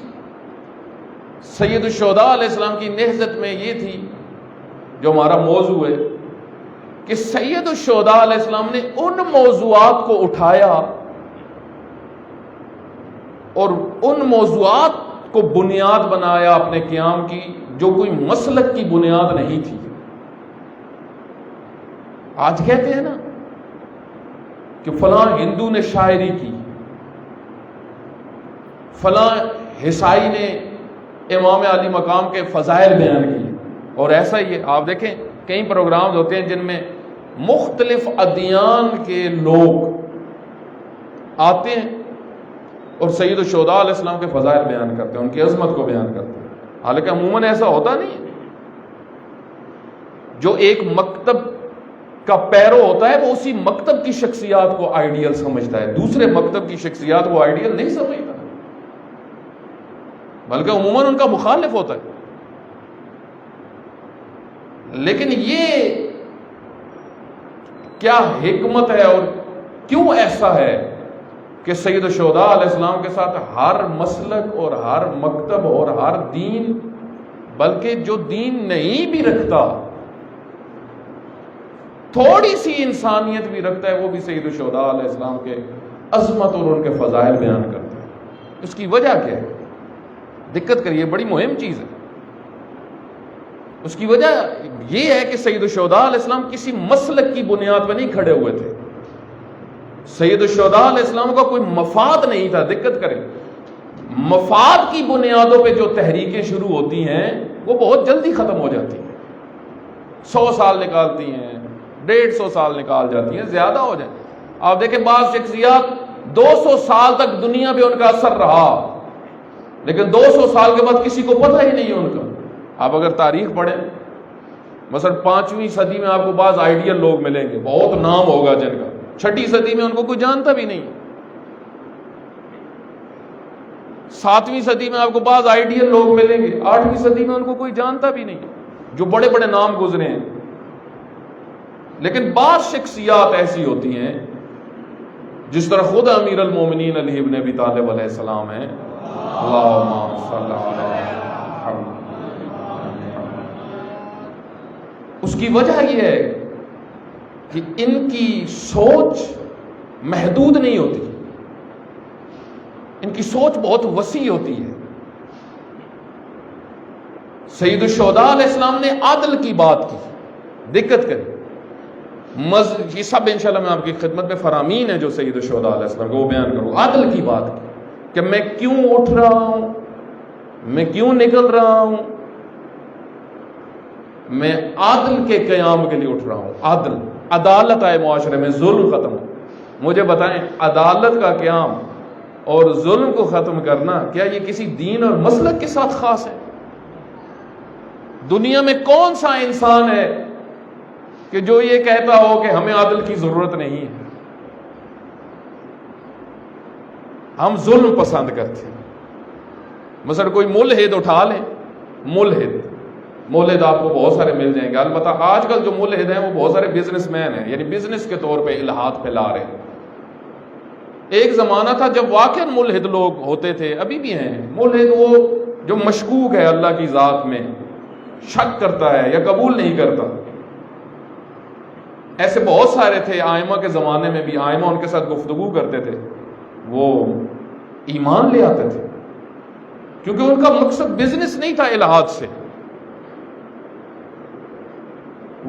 سید الشہداء علیہ السلام کی نہضت میں یہ تھی، جو ہمارا موضوع ہے، کہ سید الشہداء علیہ السلام نے ان موضوعات کو اٹھایا اور ان موضوعات کو بنیاد بنایا اپنے قیام کی، جو کوئی مسلک کی بنیاد نہیں تھی۔ آج کہتے ہیں نا کہ فلاں ہندو نے شاعری کی، فلاں عیسائی نے امام علی مقام کے فضائل بیان کیے، اور ایسا ہی ہے۔ آپ دیکھیں کئی پروگرامز ہوتے ہیں جن میں مختلف ادیان کے لوگ آتے ہیں اور سید الشہداء علیہ السلام کے فضائل بیان کرتے ہیں، ان کی عظمت کو بیان کرتے ہیں، حالانکہ عموماً ایسا ہوتا نہیں ہے۔ جو ایک مکتب کا پیرو ہوتا ہے وہ اسی مکتب کی شخصیات کو آئیڈیل سمجھتا ہے، دوسرے مکتب کی شخصیات کو آئیڈیل نہیں سمجھتا، بلکہ عموماً ان کا مخالف ہوتا ہے۔ لیکن یہ کیا حکمت ہے اور کیوں ایسا ہے کہ سید الشہداء علیہ السلام کے ساتھ ہر مسلک اور ہر مکتب اور ہر دین، بلکہ جو دین نہیں بھی رکھتا، تھوڑی سی انسانیت بھی رکھتا ہے، وہ بھی سید الشہداء علیہ السلام کے عظمت اور ان کے فضائل بیان کرتا ہے۔ اس کی وجہ کیا ہے؟ دقت کریے، بڑی مہم چیز ہے۔ اس کی وجہ یہ ہے کہ سید الشہداء علیہ السلام کسی مسلک کی بنیاد پہ نہیں کھڑے ہوئے تھے۔ سید الشہداء علیہ السلام کا کوئی مفاد نہیں تھا۔ دقت کریں، مفاد کی بنیادوں پہ جو تحریکیں شروع ہوتی ہیں وہ بہت جلدی ختم ہو جاتی ہیں، 100 سال نکالتی ہیں، 150 سال نکال جاتی ہیں، زیادہ ہو جائیں۔ آپ دیکھیں بعض شخصیات 200 سال تک دنیا پہ ان کا اثر رہا، لیکن 200 سال کے بعد کسی کو پتہ ہی نہیں ان کا۔ آپ اگر تاریخ پڑھیں، مثلا 5ویں صدی میں آپ کو بعض آئیڈیل لوگ ملیں گے، بہت نام ہوگا جن کا، 6ٹھی صدی میں ان کو کوئی جانتا بھی نہیں، 7ویں صدی میں آپ کو بعض آئیڈیل لوگ ملیں گے، 8ویں صدی میں ان کو کوئی جانتا بھی نہیں، جو بڑے بڑے نام گزرے ہیں۔ لیکن بعض شخصیات ایسی ہوتی ہیں، جس طرح خود امیر المومنین علی ابن ابی طالب علیہ السلام ہیں، اللہم صلی علی محمد۔ اس کی وجہ یہ ہے کہ ان کی سوچ محدود نہیں ہوتی، ان کی سوچ بہت وسیع ہوتی ہے۔ سید الشہداء علیہ السلام نے عدل کی بات کی، دقت کریں، یہ سب انشاءاللہ میں آپ کی خدمت میں فرامین ہے جو سید الشہداء علیہ السلام کو وہ بیان کروں۔ عدل کی بات کی کہ میں کیوں اٹھ رہا ہوں، میں کیوں نکل رہا ہوں، میں عدل کے قیام کے لیے اٹھ رہا ہوں۔ عدل، عدالت آئے معاشرے میں، ظلم ختم ہو۔ مجھے بتائیں، عدالت کا قیام اور ظلم کو ختم کرنا، کیا یہ کسی دین اور مسلک کے ساتھ خاص ہے؟ دنیا میں کون سا انسان ہے کہ جو یہ کہتا ہو کہ ہمیں عدل کی ضرورت نہیں ہے؟ ہم ظلم پسند کرتے ہیں۔ مثلا کوئی ملحد اٹھا لیں، ملحد آپ کو بہت سارے مل جائیں گے، البتہ آج کل جو ملحد ہیں وہ بہت سارے بزنس مین ہیں، یعنی بزنس کے طور پہ الہات پھیلا رہے ہیں۔ ایک زمانہ تھا جب واقعا ملحد لوگ ہوتے تھے، ابھی بھی ہیں ملحد، وہ جو مشکوک ہے اللہ کی ذات میں، شک کرتا ہے یا قبول نہیں کرتا۔ ایسے بہت سارے تھے آئمہ کے زمانے میں بھی، آئمہ ان کے ساتھ گفتگو کرتے تھے، وہ ایمان لے آتے تھے، کیونکہ ان کا مقصد بزنس نہیں تھا الہات سے،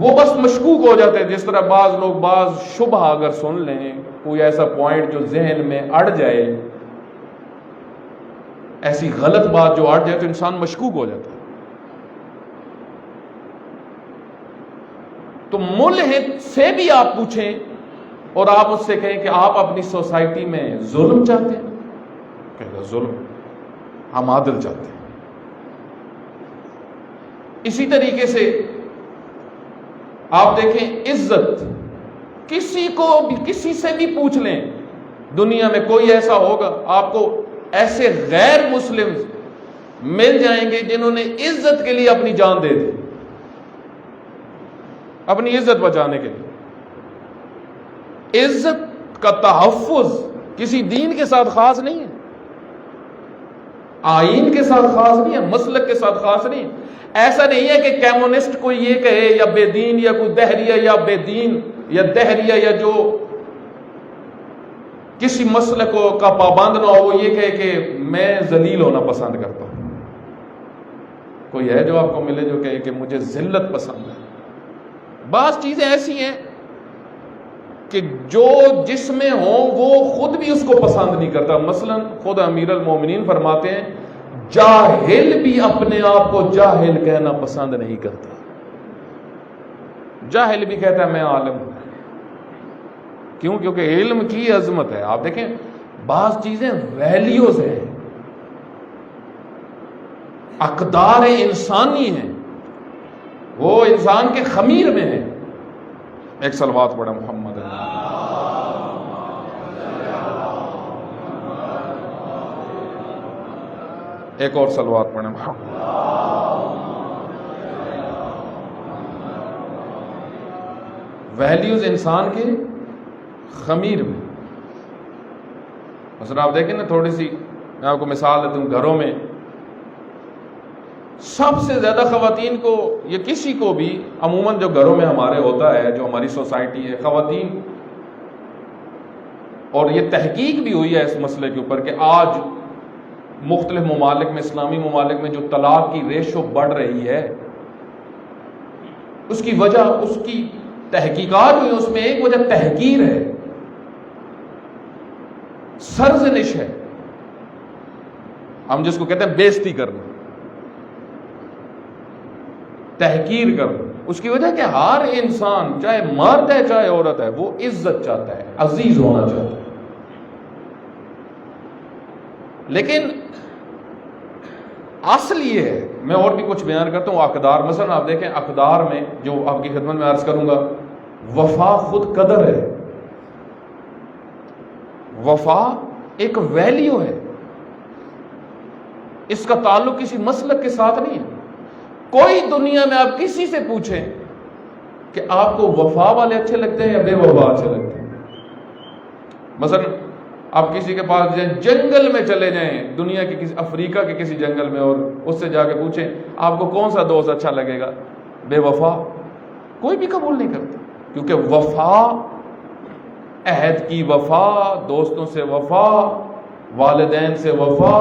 وہ بس مشکوک ہو جاتے ہیں۔ جس طرح بعض لوگ بعض شبہ اگر سن لیں، کوئی ایسا پوائنٹ جو ذہن میں اڑ جائے، ایسی غلط بات جو اڑ جائے تو انسان مشکوک ہو جاتا ہے۔ تو ملحد سے بھی آپ پوچھیں اور آپ اس سے کہیں کہ آپ اپنی سوسائٹی میں ظلم چاہتے ہیں، کہے گا ظلم، ہم عادل چاہتے ہیں۔ اسی طریقے سے آپ دیکھیں عزت، کسی سے بھی پوچھ لیں، دنیا میں کوئی ایسا ہوگا، آپ کو ایسے غیر مسلم مل جائیں گے جنہوں نے عزت کے لیے اپنی جان دے دی، اپنی عزت بچانے کے لیے۔ عزت کا تحفظ کسی دین کے ساتھ خاص نہیں ہے۔ آئین کے ساتھ خاص نہیں ہے، مسلک کے ساتھ خاص نہیں. ایسا نہیں ہے کہ کمیونسٹ کوئی یہ کہے یا بے دین یا کوئی دہریہ یا بے دین یا دہریہ یا جو کسی مسلک کا پابند نہ ہو وہ یہ کہے کہ میں ذلیل ہونا پسند کرتا ہوں. کوئی ہے جو آپ کو ملے جو کہے کہ مجھے ذلت پسند ہے؟ بعض چیزیں ایسی ہیں کہ جو جس میں ہوں وہ خود بھی اس کو پسند نہیں کرتا. مثلا خود امیر المومنین فرماتے ہیں جاہل بھی اپنے آپ کو جاہل کہنا پسند نہیں کرتا. جاہل بھی کہتا ہے میں عالم ہوں. کیوں؟ کیونکہ علم کی عظمت ہے. آپ دیکھیں بعض چیزیں ویلیوز ہیں، اقدار انسانی ہیں، وہ انسان کے خمیر میں ہے. ایک صلوات پڑھیں محمد. ایک اور صلوات پڑھیں محمد. ویلیوز انسان کے خمیر میں. مثلا آپ دیکھیں نا تھوڑی سی میں آپ کو مثال دیتا ہوں. گھروں میں سب سے زیادہ خواتین کو یا کسی کو بھی عموماً جو گھروں میں ہمارے ہوتا ہے، جو ہماری سوسائٹی ہے، خواتین، اور یہ تحقیق بھی ہوئی ہے اس مسئلے کے اوپر کہ آج مختلف ممالک میں، اسلامی ممالک میں جو طلاق کی ریشو بڑھ رہی ہے اس کی وجہ، اس کی تحقیقات ہوئی، اس میں ایک وجہ تحقیر ہے، سرزنش ہے، ہم جس کو کہتے ہیں بےزتی کرنا، تحقیر کرنا. اس کی وجہ کہ ہر انسان چاہے مرد ہے چاہے عورت ہے وہ عزت چاہتا ہے، عزیز ہونا چاہتا ہے. لیکن اصل یہ ہے، میں اور بھی کچھ بیان کرتا ہوں. اقدار، مثلا آپ دیکھیں اقدار میں جو آپ کی خدمت میں عرض کروں گا، وفا خود قدر ہے. وفا ایک ویلیو ہے، اس کا تعلق کسی مسلک کے ساتھ نہیں ہے. کوئی دنیا میں آپ کسی سے پوچھیں کہ آپ کو وفا والے اچھے لگتے ہیں یا بے وفا اچھے لگتے ہیں. مثلا آپ کسی کے پاس جائیں، جنگل میں چلے جائیں، دنیا کے کسی افریقہ کے کسی جنگل میں، اور اس سے جا کے پوچھیں آپ کو کون سا دوست اچھا لگے گا، بے وفا؟ کوئی بھی قبول نہیں کرتا. کیونکہ وفا، عہد کی وفا، دوستوں سے وفا، والدین سے وفا،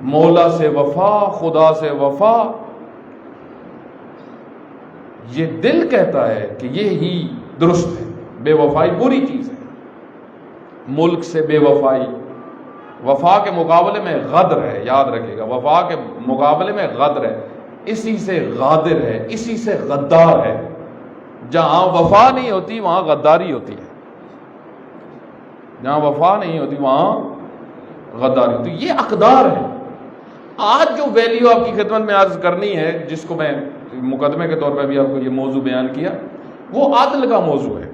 مولا سے وفا، خدا سے وفا، یہ دل کہتا ہے کہ یہ ہی درست ہے. بے وفائی بری چیز ہے. ملک سے بے وفائی، وفا کے مقابلے میں غدر ہے. یاد رکھیے گا، وفا کے مقابلے میں غدر ہے. اسی سے غادر ہے، اسی سے غدار ہے. جہاں وفا نہیں ہوتی وہاں غداری ہوتی ہے، جہاں وفا نہیں ہوتی وہاں غداری. تو یہ اقدار ہے. آج جو ویلیو آپ کی خدمت میں عرض کرنی ہے، جس کو میں مقدمے کے طور پہ بھی آپ کو یہ موضوع بیان کیا، وہ عدل کا موضوع ہے.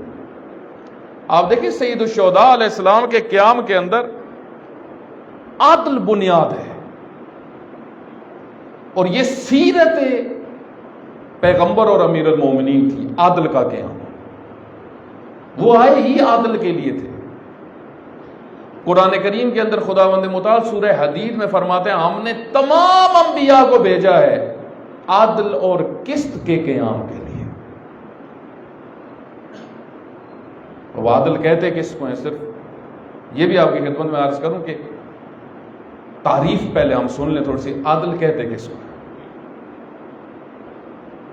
آپ دیکھیں سید الشہداء علیہ السلام کے قیام کے اندر عدل بنیاد ہے، اور یہ سیرت پیغمبر اور امیر المومنین تھی، عدل کا قیام. وہ آئے ہی عدل کے لیے تھے. قرآن کریم کے اندر خداوند متعال سورہ حدید میں فرماتے ہیں ہم نے تمام انبیاء کو بھیجا ہے عدل اور قسط کے قیام کے لیے. وہ عدل کہتے کس کو ہیں؟ صرف یہ بھی آپ کی خدمت میں عرض کروں کہ تعریف پہلے ہم سن لیں تھوڑی سی. عدل کہتے کس کو؟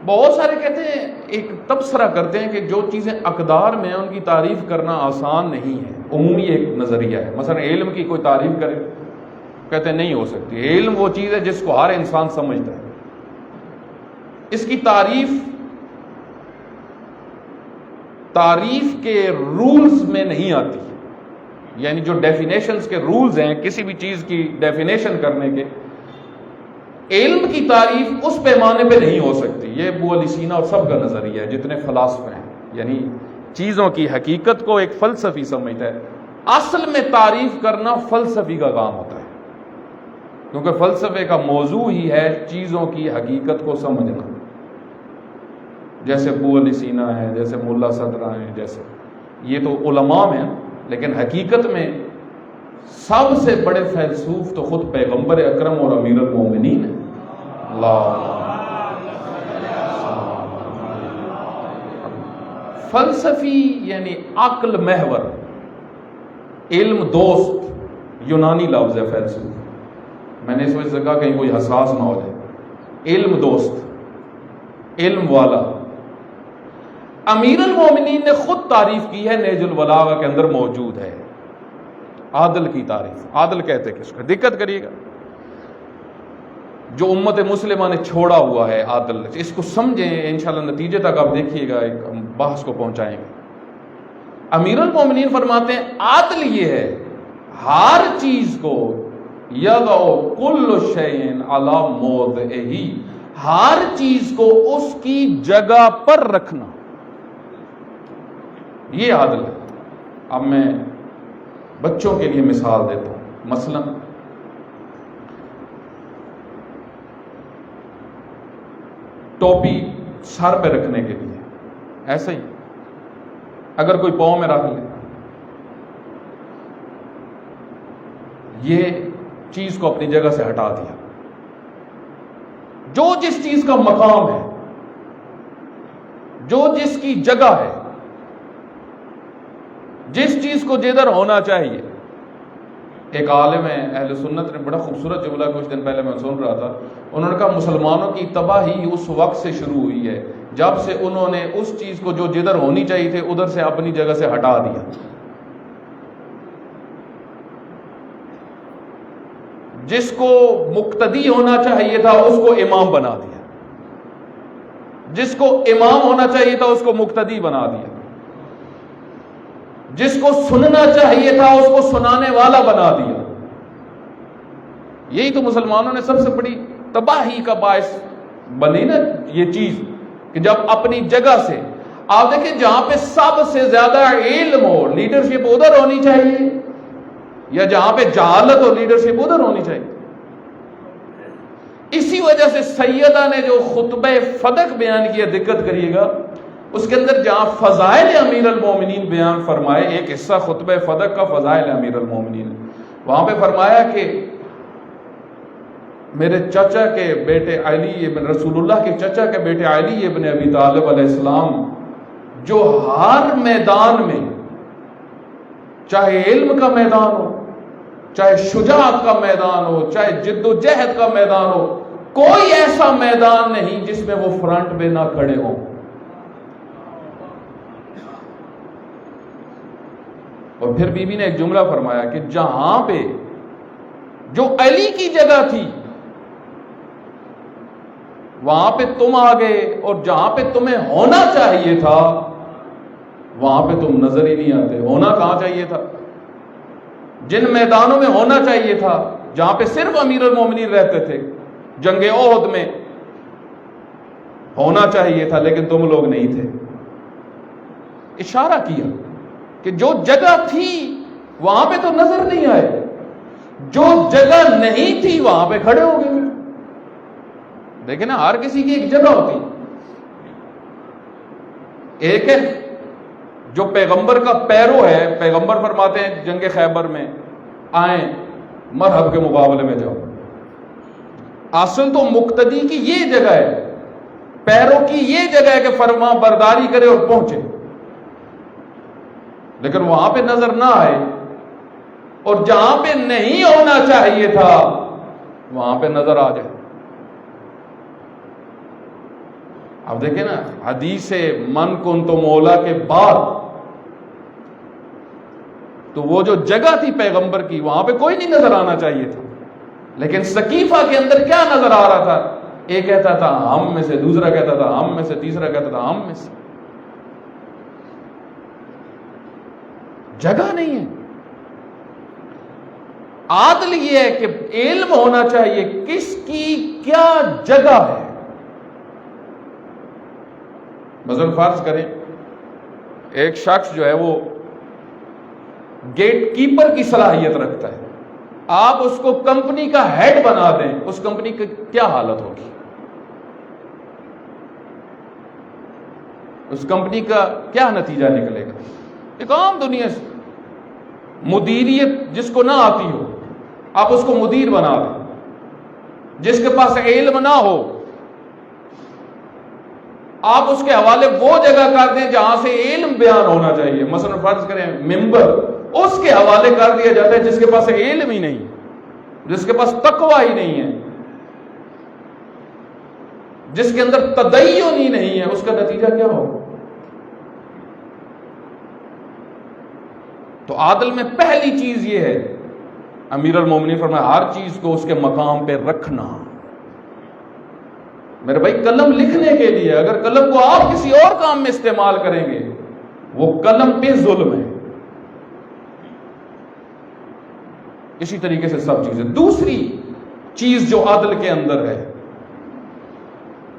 بہت سارے کہتے ہیں، ایک تبصرہ کرتے ہیں کہ جو چیزیں اقدار میں ہیں ان کی تعریف کرنا آسان نہیں ہے. عمومی ایک نظریہ ہے. مثلا علم کی کوئی تعریف کرے، کہتے ہیں نہیں ہو سکتی. علم وہ چیز ہے جس کو ہر انسان سمجھتا ہے. اس کی تعریف کے رولز میں نہیں آتی. یعنی جو ڈیفینیشنز کے رولز ہیں کسی بھی چیز کی ڈیفینیشن کرنے کے، علم کی تعریف اس پیمانے پہ نہیں ہو سکتی. یہ ابو علی سینا اور سب کا نظریہ ہے جتنے فلاسفے ہیں. یعنی چیزوں کی حقیقت کو ایک فلسفی سمجھتا ہے. اصل میں تعریف کرنا فلسفی کا کام ہوتا ہے، کیونکہ فلسفے کا موضوع ہی ہے چیزوں کی حقیقت کو سمجھنا. جیسے ابو علی سینا ہے، جیسے ملا صدرہ ہیں، جیسے یہ تو علماء میں، لیکن حقیقت میں سب سے بڑے فیلسوف تو خود پیغمبر اکرم اور امیر المومنین ہیں. اللہ فلسفی یعنی عقل محور، علم دوست یونانی لفظ ہے فیلسوف. میں نے اس وجہ سے کہا کہیں کوئی حساس نہ ہو جائے. علم دوست، علم والا. امیر المومنین نے خود تعریف کی ہے، نیج البلاغہ کے اندر موجود ہے، عادل کی تعریف. عادل کہتے کس کو؟ دقت کریے گا، جو امت مسلمہ نے چھوڑا ہوا ہے عادل، اس کو سمجھیں انشاءاللہ نتیجے تک آپ دیکھیے گا، ایک ہم بحث کو پہنچائیں گے. امیر المومنین فرماتے ہیں عادل یہ ہے ہر چیز کو یضع کل شیء علی موضعہ، ہر چیز کو اس کی جگہ پر رکھنا، یہ عادل ہے. اب میں بچوں کے لیے مثال دیتا ہوں. مثلا ٹوپی سر پہ رکھنے کے لیے ایسے ہی اگر کوئی پاؤں میں رکھ لے، یہ چیز کو اپنی جگہ سے ہٹا دیا. جو جس چیز کا مقام ہے، جو جس کی جگہ ہے، جس چیز کو جدھر ہونا چاہیے. ایک عالم ہے اہل سنت نے بڑا خوبصورت جملہ کچھ دن پہلے میں سن رہا تھا. انہوں نے کہا مسلمانوں کی تباہی اس وقت سے شروع ہوئی ہے جب سے انہوں نے اس چیز کو جو جدھر ہونی چاہیے تھے ادھر سے اپنی جگہ سے ہٹا دیا. جس کو مقتدی ہونا چاہیے تھا اس کو امام بنا دیا، جس کو امام ہونا چاہیے تھا اس کو مقتدی بنا دیا، جس کو سننا چاہیے تھا اس کو سنانے والا بنا دیا. یہی تو مسلمانوں نے سب سے بڑی تباہی کا باعث بنی نا یہ چیز، کہ جب اپنی جگہ سے آپ دیکھیں جہاں پہ سب سے زیادہ علم ہو لیڈرشپ ادھر ہونی چاہیے، یا جہاں پہ جہالت ہو لیڈرشپ ادھر ہونی چاہیے. اسی وجہ سے سیدہ نے جو خطبہ فدق بیان کیا، دقت کریے گا، اس کے اندر جہاں فضائل امیر المومنین بیان فرمائے، ایک حصہ خطبہ فدق کا فضائل امیر المومنین، وہاں پہ فرمایا کہ میرے چچا کے بیٹے علی ابن رسول اللہ کے چچا کے بیٹے علی ابن ابی طالب علیہ السلام جو ہر میدان میں، چاہے علم کا میدان ہو، چاہے شجاعت کا میدان ہو، چاہے جد و جہد کا میدان ہو، کوئی ایسا میدان نہیں جس میں وہ فرنٹ پہ نہ کھڑے ہوں. اور پھر بی بی نے ایک جملہ فرمایا کہ جہاں پہ جو علی کی جگہ تھی وہاں پہ تم آ گئے، اور جہاں پہ تمہیں ہونا چاہیے تھا وہاں پہ تم نظر ہی نہیں آتے. ہونا کہاں چاہیے تھا؟ جن میدانوں میں ہونا چاہیے تھا، جہاں پہ صرف امیر المومنین رہتے تھے، جنگ احد میں ہونا چاہیے تھا لیکن تم لوگ نہیں تھے. اشارہ کیا کہ جو جگہ تھی وہاں پہ تو نظر نہیں آئے، جو جگہ نہیں تھی وہاں پہ کھڑے ہو گئے. دیکھیں نا، ہر کسی کی ایک جگہ ہوتی. ایک ہے جو پیغمبر کا پیرو ہے، پیغمبر فرماتے ہیں جنگ خیبر میں آئیں مرحب کے مقابلے میں جاؤ. اصل تو مقتدی کی یہ جگہ ہے، پیرو کی یہ جگہ ہے کہ فرما برداری کرے اور پہنچے، لیکن وہاں پہ نظر نہ آئے، اور جہاں پہ نہیں ہونا چاہیے تھا وہاں پہ نظر آ جائے. اب دیکھیں نا، حدیث من کنت مولا کے بعد تو وہ جو جگہ تھی پیغمبر کی وہاں پہ کوئی نہیں نظر آنا چاہیے تھا، لیکن سقیفہ کے اندر کیا نظر آ رہا تھا؟ ایک کہتا تھا ہم میں سے، دوسرا کہتا تھا ہم میں سے، تیسرا کہتا تھا ہم میں سے. جگہ نہیں ہے. عادل یہ ہے کہ علم ہونا چاہیے کس کی کیا جگہ ہے. مثلا فرض کریں ایک شخص جو ہے وہ گیٹ کیپر کی صلاحیت رکھتا ہے، آپ اس کو کمپنی کا ہیڈ بنا دیں، اس کمپنی کی کیا حالت ہوگی؟ اس کمپنی کا کیا نتیجہ نکلے گا؟ ایک عام دنیا سے مدیریت جس کو نہ آتی ہو آپ اس کو مدیر بنا دیں، جس کے پاس علم نہ ہو آپ اس کے حوالے وہ جگہ کر دیں جہاں سے علم بیان ہونا چاہیے. مثلا فرض کریں ممبر اس کے حوالے کر دیا جاتا ہے جس کے پاس علم ہی نہیں، جس کے پاس تقویٰ ہی نہیں ہے، جس کے اندر تدین ہی نہیں ہے. اس کا نتیجہ کیا ہوگا؟ تو عادل میں پہلی چیز یہ ہے، امیر المومنین فرمایا ہر چیز کو اس کے مقام پہ رکھنا. میرے بھائی قلم لکھنے کے لیے، اگر قلم کو آپ کسی اور کام میں استعمال کریں گے وہ قلم پہ ظلم ہے. اسی طریقے سے سب چیزیں. دوسری چیز جو عدل کے اندر ہے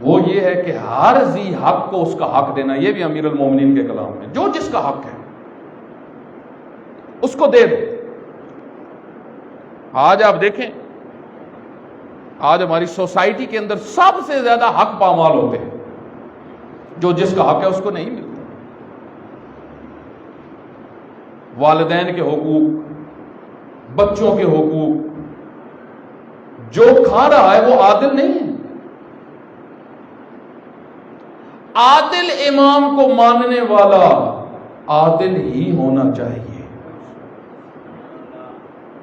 وہ یہ ہے کہ ہر ذی حق کو اس کا حق دینا. یہ بھی امیر المومنین کے کلام میں، جو جس کا حق ہے اس کو دے دو. آج آپ دیکھیں، آج ہماری سوسائٹی کے اندر سب سے زیادہ حق پامال ہوتے ہیں. جو جس کا حق ہے اس کو نہیں ملتا. والدین کے حقوق، بچوں کے حقوق، جو کھا رہا ہے وہ عادل نہیں ہے. عادل امام کو ماننے والا عادل ہی ہونا چاہیے.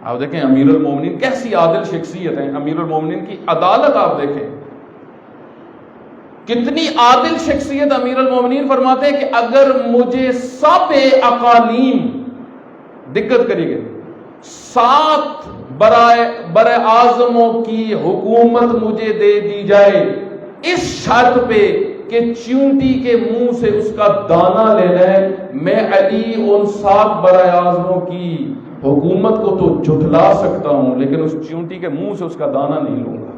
آپ دیکھیں امیر المومنین کیسی عادل شخصیت ہے. امیر المومنین کی عدالت آپ دیکھیں کتنی عادل شخصیت. امیر المومنین فرماتے ہیں کہ اگر مجھے سب اقالیم، دقت کری گئی، 7 بر اعظموں کی حکومت مجھے دے دی جائے اس شرط پہ کہ چیونٹی کے منہ سے اس کا دانہ لے لیں، میں علی ان 7 بر اعظموں کی حکومت کو تو جھٹلا سکتا ہوں لیکن اس چیونٹی کے منہ سے اس کا دانہ نہیں لوں گا.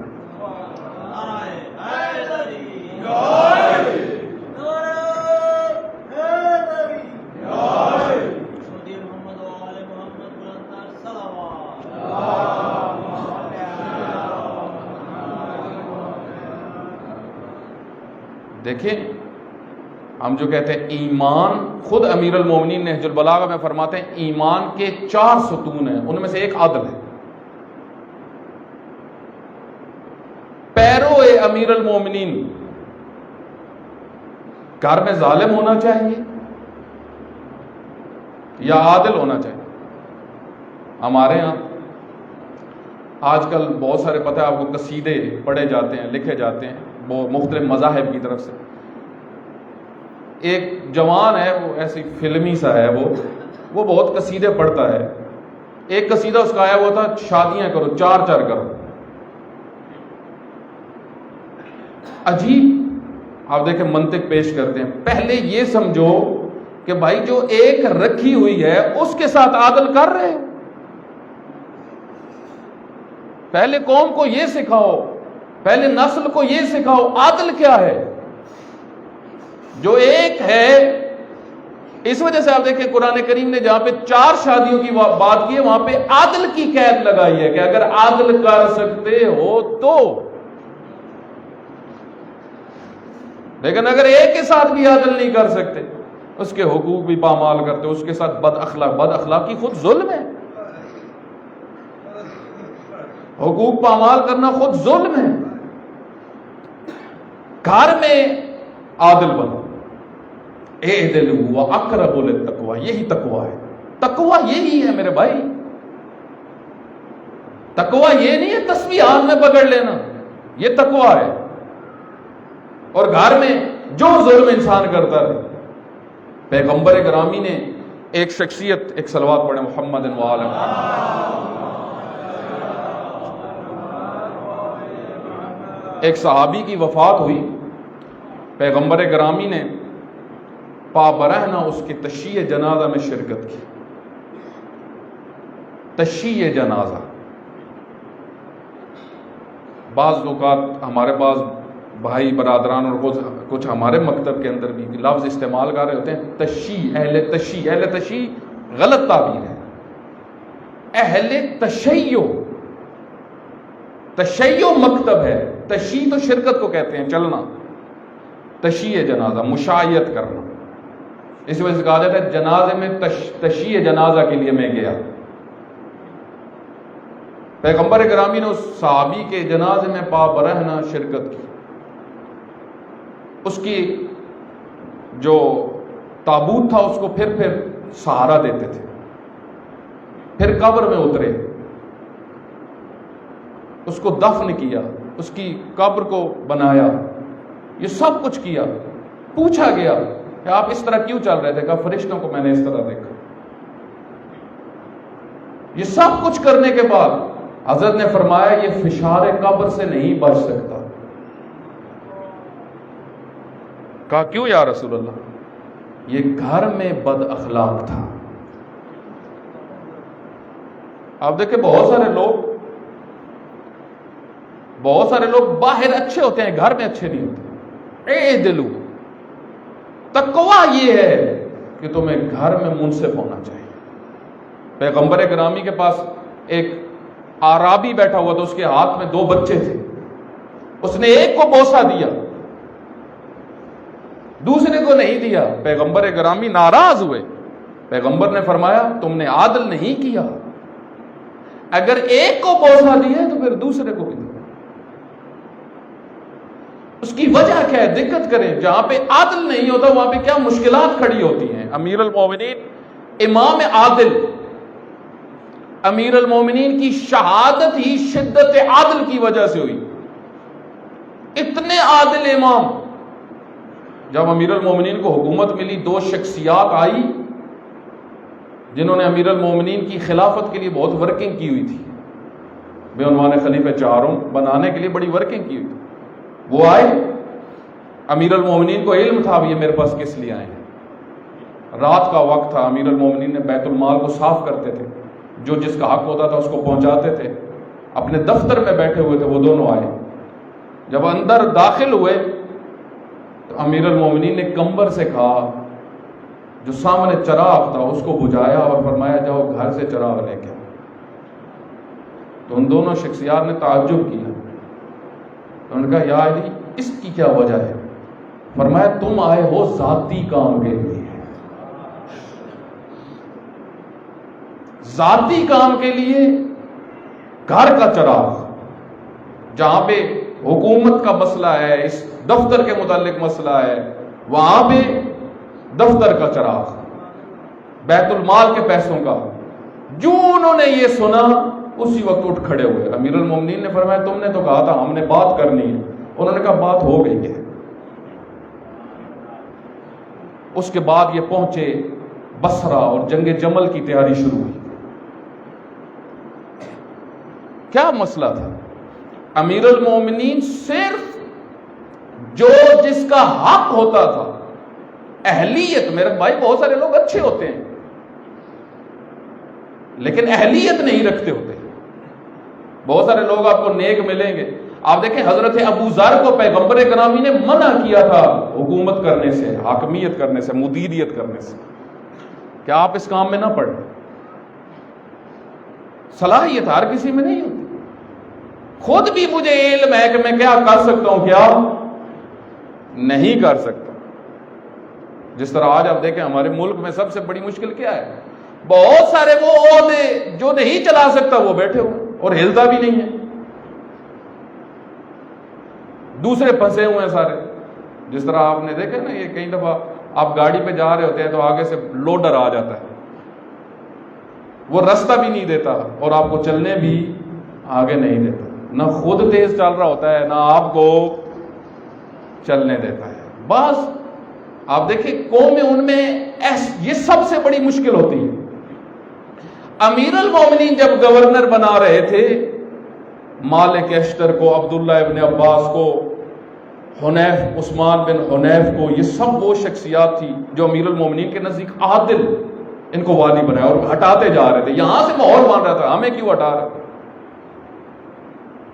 دیکھیں ہم جو کہتے ہیں ایمان، خود امیر المومنین نہج البلاغہ میں فرماتے ہیں ایمان کے 4 ستون ہیں، ان میں سے ایک عدل ہے. پیرو امیر المومنین گھر میں ظالم ہونا چاہیے یا عادل ہونا چاہیے؟ ہمارے ہاں آج کل بہت سارے پتہ ہے آپ کو قصیدے پڑھے جاتے ہیں، لکھے جاتے ہیں وہ مختلف مذاہب کی طرف سے. ایک جوان ہے وہ ایسی فلمی سا ہے، وہ بہت قصیدے پڑھتا ہے. ایک قصیدہ اس کا آیا ہوا تھا شادیاں کرو 4 کرو. عجیب آپ دیکھیں منطق پیش کرتے ہیں. پہلے یہ سمجھو کہ بھائی جو ایک رکھی ہوئی ہے اس کے ساتھ عادل کر رہے ہو. پہلے قوم کو یہ سکھاؤ، پہلے نسل کو یہ سکھاؤ عادل کیا ہے. جو ایک ہے، اس وجہ سے آپ دیکھیں قرآن کریم نے جہاں پہ 4 شادیوں کی بات کی ہے وہاں پہ عادل کی قید لگائی ہے کہ اگر عادل کر سکتے ہو تو. لیکن اگر ایک کے ساتھ بھی عادل نہیں کر سکتے، اس کے حقوق بھی پامال کرتے، اس کے ساتھ بد اخلاقی خود ظلم ہے. حقوق پامال کرنا خود ظلم ہے. گھر میں عادل بنو، اعدلوا واقربوا للتقوی، یہی تقوی ہے. تقوی یہی ہے میرے بھائی. تقوی یہ نہیں ہے تسبیح ہاتھ میں پکڑ لینا، یہ تقوی ہے. اور گھر میں جو ظلم انسان کرتا ہے، پیغمبر گرامی نے ایک شخصیت، ایک صلوات پڑھے محمد وآل محمد. ایک صحابی کی وفات ہوئی، پیغمبر گرامی نے پابرہنہ اس کی تشییع جنازہ میں شرکت کی. تشییع جنازہ بعض اوقات ہمارے بعض بھائی برادران اور کچھ ہمارے مکتب کے اندر بھی لفظ استعمال کر رہے ہوتے ہیں تشییع. اہل تشییع غلط تعبیر ہے. اہل تشیع، تشیع مکتب ہے، تشییع تو شرکت کو کہتے ہیں، چلنا. تشییع جنازہ مشایعت کرنا. اس وجہ سے کہا جاتا ہے جنازے میں تشییع جنازہ کے لیے میں گیا. پیغمبر گرامی نے اس صحابی کے جنازے میں پا برہنہ شرکت کی. اس کی جو تابوت تھا اس کو پھر سہارا دیتے تھے. پھر قبر میں اترے, اس کو دفن کیا, اس کی قبر کو بنایا, یہ سب کچھ کیا. پوچھا گیا کہ آپ اس طرح کیوں چل رہے تھے؟ کہا فرشتوں کو میں نے اس طرح دیکھا. یہ سب کچھ کرنے کے بعد حضرت نے فرمایا یہ فشار قبر سے نہیں بچ سکتا. کہا کیوں یا رسول اللہ؟ یہ گھر میں بد اخلاق تھا. آپ دیکھیں بہت سارے لوگ باہر اچھے ہوتے ہیں, گھر میں اچھے نہیں ہوتے. اے دلو, تقویٰ یہ ہے کہ تمہیں گھر میں منصف ہونا چاہیے. پیغمبر گرامی کے پاس ایک اعرابی بیٹھا ہوا تھا, اس کے ہاتھ میں 2 بچے تھے. اس نے ایک کو بوسہ دیا, دوسرے کو نہیں دیا. پیغمبر گرامی ناراض ہوئے. پیغمبر نے فرمایا تم نے عادل نہیں کیا, اگر ایک کو بوسہ دیا تو پھر دوسرے کو بھی دو. اس کی وجہ کیا ہے؟ دقت کریں. جہاں پہ عادل نہیں ہوتا وہاں پہ کیا مشکلات کھڑی ہوتی ہیں. امیر المومنین امام عادل, امیر المومنین کی شہادت ہی شدت عادل کی وجہ سے ہوئی. اتنے عادل امام. جب امیر المومنین کو حکومت ملی 2 شخصیات آئی جنہوں نے امیر المومنین کی خلافت کے لیے بہت ورکنگ کی ہوئی تھی, بے عنوان خلیفہ 4 بنانے کے لیے بڑی ورکنگ کی ہوئی تھی. وہ آئے, امیر المومنین کو علم تھا یہ میرے پاس کس لیے آئے ہیں. رات کا وقت تھا, امیر المومنین نے بیت المال کو صاف کرتے تھے, جو جس کا حق ہوتا تھا اس کو پہنچاتے تھے. اپنے دفتر میں بیٹھے ہوئے تھے, وہ دونوں آئے. جب اندر داخل ہوئے تو امیر المومنین نے کمبر سے کہا, جو سامنے چراغ تھا اس کو بجھایا اور فرمایا جاؤ گھر سے چراغ لے کے. تو ان دونوں شخصیات نے تعجب کیا. انہوں نے کہا یا علی اس کی کیا وجہ ہے؟ فرمایا تم آئے ہو ذاتی کام کے لیے, ذاتی کام کے لیے گھر کا چراغ, جہاں پہ حکومت کا مسئلہ ہے, اس دفتر کے متعلق مسئلہ ہے, وہاں پہ دفتر کا چراغ, بیت المال کے پیسوں کا. جو انہوں نے یہ سنا اسی وقت اٹھ کھڑے ہوئے. امیر المومنین نے فرمایا تم نے تو کہا تھا ہم نے بات کرنی ہے. انہوں نے کہا بات ہو گئی ہے. اس کے بعد یہ پہنچے بصرہ اور جنگ جمل کی تیاری شروع ہوئی. کیا مسئلہ تھا؟ امیر المومنین صرف جو جس کا حق ہوتا تھا, اہلیت, میرے بھائی بہت سارے لوگ اچھے ہوتے ہیں لیکن اہلیت نہیں رکھتے ہوتے. بہت سارے لوگ آپ کو نیک ملیں گے. آپ دیکھیں حضرت ابو ذر کو پیغمبر گرامی نے منع کیا تھا حکومت کرنے سے, حاکمیت کرنے سے, مدیریت کرنے سے. کیا آپ اس کام میں نہ پڑیں؟ صلاحیت ہر کسی میں نہیں ہوتی. خود بھی مجھے علم ہے کہ میں کیا کر سکتا ہوں, کیا نہیں کر سکتا. جس طرح آج آپ دیکھیں ہمارے ملک میں سب سے بڑی مشکل کیا ہے؟ بہت سارے وہ عہدے جو نہیں چلا سکتا وہ بیٹھے ہوئے اور ہلتا بھی نہیں ہے, دوسرے پھنسے ہوئے ہیں سارے. جس طرح آپ نے دیکھا نا, یہ کئی دفعہ آپ گاڑی پہ جا رہے ہوتے ہیں تو آگے سے لوڈر آ جاتا ہے, وہ راستہ بھی نہیں دیتا اور آپ کو چلنے بھی آگے نہیں دیتا. نہ خود تیز چل رہا ہوتا ہے نہ آپ کو چلنے دیتا ہے. بس آپ دیکھیں قوم ان میں یہ سب سے بڑی مشکل ہوتی ہے. امیر المومنین جب گورنر بنا رہے تھے, مالک اشتر کو, عبداللہ ابن عباس کو, حنیف عثمان بن حنیف کو, یہ سب وہ شخصیات تھی جو امیر المومنین کے نزدیک عادل, ان کو والی بنایا اور ہٹاتے جا رہے تھے. یہاں سے ماحول بن رہا تھا ہمیں کیوں ہٹا رہے.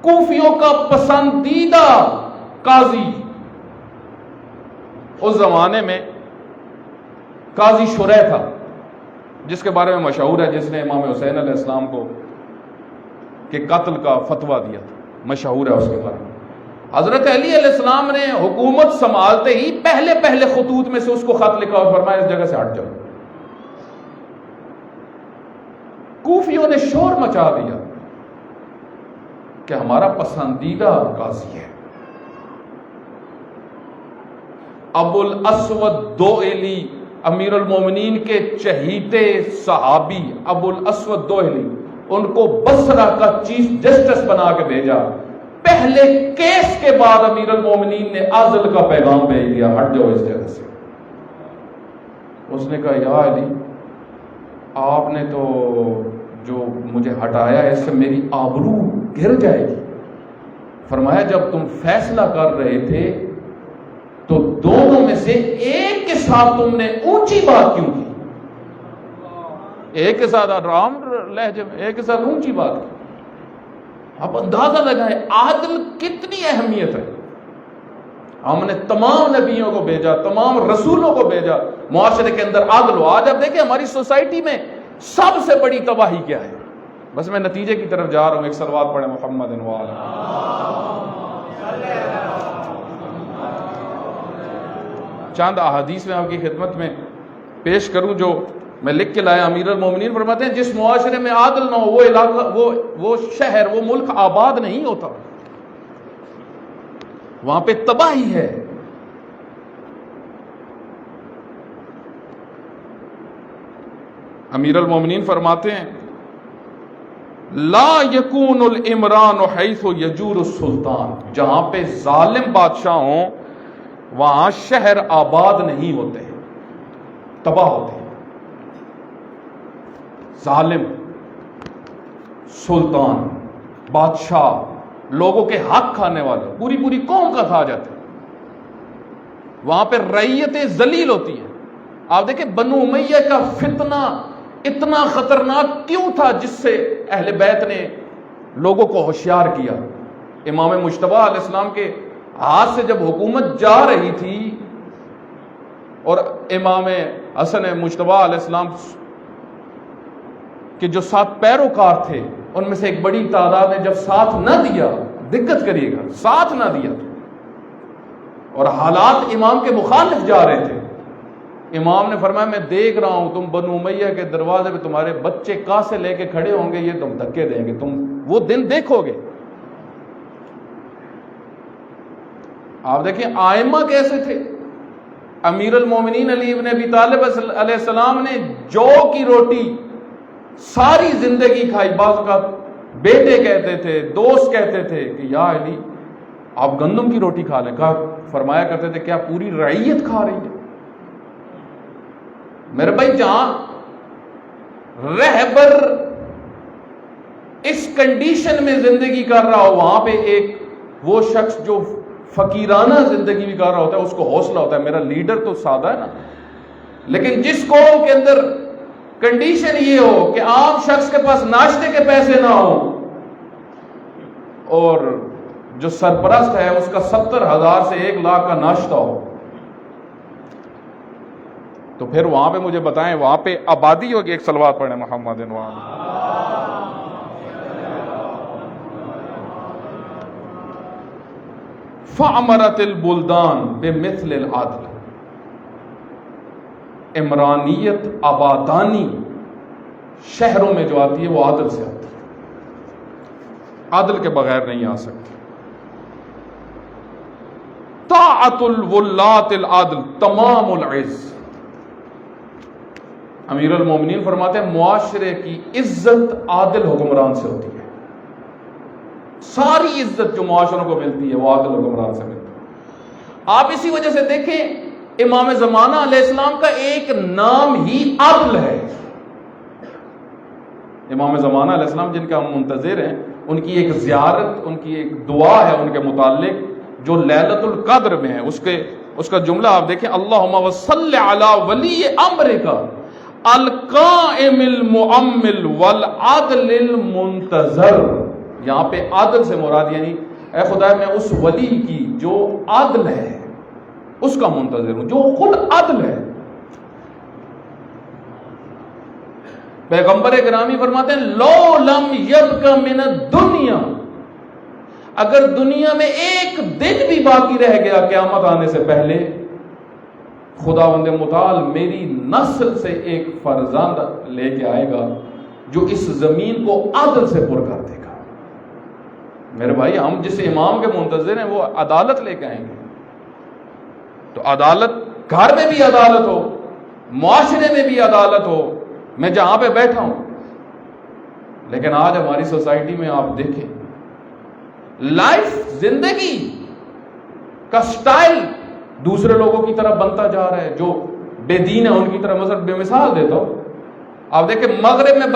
کوفیوں کا پسندیدہ قاضی اس زمانے میں قاضی شریح تھا, جس کے بارے میں مشہور ہے, جس نے امام حسین علیہ السلام کو کہ قتل کا فتویٰ دیا تھا, مشہور ہے اس کے بارے میں. حضرت علی علیہ السلام نے حکومت سنبھالتے ہی پہلے خطوط میں سے اس کو خط لکھا اور فرمایا اس جگہ سے ہٹ جاؤ. کوفیوں نے شور مچا دیا کہ ہمارا پسندیدہ قاضی ہے. ابو الاسود دوئلی، امیر المومنین کے چہیتے صحابی ابو الاسود دوئلی، ان کو بصرہ کا چیف جسٹس بنا کے بھیجا. پہلے کیس کے بعد امیر المومنین نے عزل کا پیغام بھیج دیا، ہٹ جاؤ اس جگہ سے. اس نے کہا یا علی، آپ نے تو جو مجھے ہٹایا ہے اس سے میری آبرو گر جائے گی. فرمایا جب تم فیصلہ کر رہے تھے تو دونوں میں سے ایک کے ساتھ تم نے اونچی بات کیوں کی؟ ایک کے ساتھ آرام لہجے میں، ایک کے ساتھ اونچی بات کی. آپ اندازہ لگائیں عادل کتنی اہمیت ہے. ہم نے تمام نبیوں کو بھیجا، تمام رسولوں کو بھیجا، معاشرے کے اندر عادل ہو. آج آپ دیکھیں ہماری سوسائٹی میں سب سے بڑی تباہی کیا ہے؟ بس میں نتیجے کی طرف جا رہا ہوں. ایک صلوات پڑھیں محمد انوال. چند احادیث میں آپ کی خدمت میں پیش کروں جو میں لکھ کے لایا. امیر المومنین فرماتے ہیں جس معاشرے میں عادل نہ ہو وہ علاقہ، وہ شہر، وہ ملک آباد نہیں ہوتا، وہاں پہ تباہی ہے. امیر المومنین فرماتے ہیں لا یکون الامران حیث یجور السلطان، جہاں پہ ظالم بادشاہ ہوں وہاں شہر آباد نہیں ہوتے، تباہ ہوتے ہیں. ظالم، سلطان، بادشاہ، لوگوں کے حق کھانے والے، پوری قوم کا کھا جاتے ہیں. وہاں پہ رعیتیں ذلیل ہوتی ہیں. آپ دیکھیں بنو امیہ کا فتنہ اتنا خطرناک کیوں تھا جس سے اہل بیت نے لوگوں کو ہوشیار کیا. امام مجتبی علیہ السلام کے ہاتھ سے جب حکومت جا رہی تھی اور امام حسن مجتبی علیہ السلام کے جو 7 پیروکار تھے ان میں سے ایک بڑی تعداد نے جب ساتھ نہ دیا، دقت کریے گا، ساتھ نہ دیا اور حالات امام کے مخالف جا رہے تھے، امام نے فرمایا میں دیکھ رہا ہوں تم بنو امیہ کے دروازے پہ تمہارے بچے کاسے لے کے کھڑے ہوں گے، یہ تم دھکے دیں گے، تم وہ دن دیکھو گے. آپ دیکھیں آئمہ کیسے تھے. امیر المومنین علی ابن ابی طالب علیہ السلام نے جو کی روٹی ساری زندگی کھائی. بعض اوقات بیٹے کہتے تھے، دوست کہتے تھے کہ یا علی آپ گندم کی روٹی کھا لیں. کہا فرمایا کرتے تھے کیا پوری رعیت کھا رہی ہے؟ میرے بھائی جہاں رہبر اس کنڈیشن میں زندگی کر رہا ہو وہاں پہ ایک وہ شخص جو فقیرانہ زندگی بھی کر رہا ہوتا ہے اس کو حوصلہ ہوتا ہے میرا لیڈر تو سادہ ہے نا. لیکن جس قوم کے اندر کنڈیشن یہ ہو کہ عام شخص کے پاس ناشتے کے پیسے نہ ہوں اور جو سرپرست ہے اس کا 70,000 سے 1 لاکھ کا ناشتہ ہو، تو پھر وہاں پہ مجھے بتائیں وہاں پہ آبادی ہوگی. ایک صلوات پڑھیں محمد انوان. فَأَمَرَتِ الْبُلْدَانِ بِمِثْلِ الْعَدْلِ، عمرانیت، آبادانی شہروں میں جو آتی ہے وہ عدل سے آتی ہے، عدل کے بغیر نہیں آ سکتی. طاعت الولاۃ العدل تمام العز. امیر المومنین فرماتے ہیں معاشرے کی عزت عادل حکمران سے ہوتی ہے. ساری عزت جو معاشروں کو ملتی ہے وہ عادل حکمران سے ملتی ہے. آپ اسی وجہ سے دیکھیں امام زمانہ علیہ السلام کا ایک نام ہی عدل ہے. امام زمانہ علیہ السلام جن کا ہم منتظر ہیں ان کی ایک زیارت، ان کی ایک دعا ہے ان کے متعلق جو لیلۃ القدر میں ہے. اس کا جملہ آپ دیکھیں اللہم وصل علی ولی امرک القائم المؤمل والعدل المنتظر. یہاں پہ عادل سے مراد یعنی اے خدا میں اس ولی کی جو عادل ہے اس کا منتظر ہوں، جو خود عادل ہے. پیغمبر گرامی فرماتے ہیں لو لم یبق من الدنیا اگر دنیا میں ایک دن بھی باقی رہ گیا قیامت آنے سے پہلے، خداوند متعال میری نسل سے ایک فرزند لے کے آئے گا جو اس زمین کو عدل سے پر کر دے گا۔ میرے بھائی، ہم جس امام کے منتظر ہیں وہ عدالت لے کے آئیں گے، تو عدالت گھر میں بھی عدالت ہو، معاشرے میں بھی عدالت ہو، میں جہاں پہ بیٹھا ہوں۔ لیکن آج ہماری سوسائٹی میں آپ دیکھیں، لائف، زندگی کا سٹائل دوسرے لوگوں کی طرح بنتا جا رہا ہے، جو بے دین ہے ان کی طرح۔ مثلا بے مثال دیتا ہوں، آپ دیکھیں مغرب میں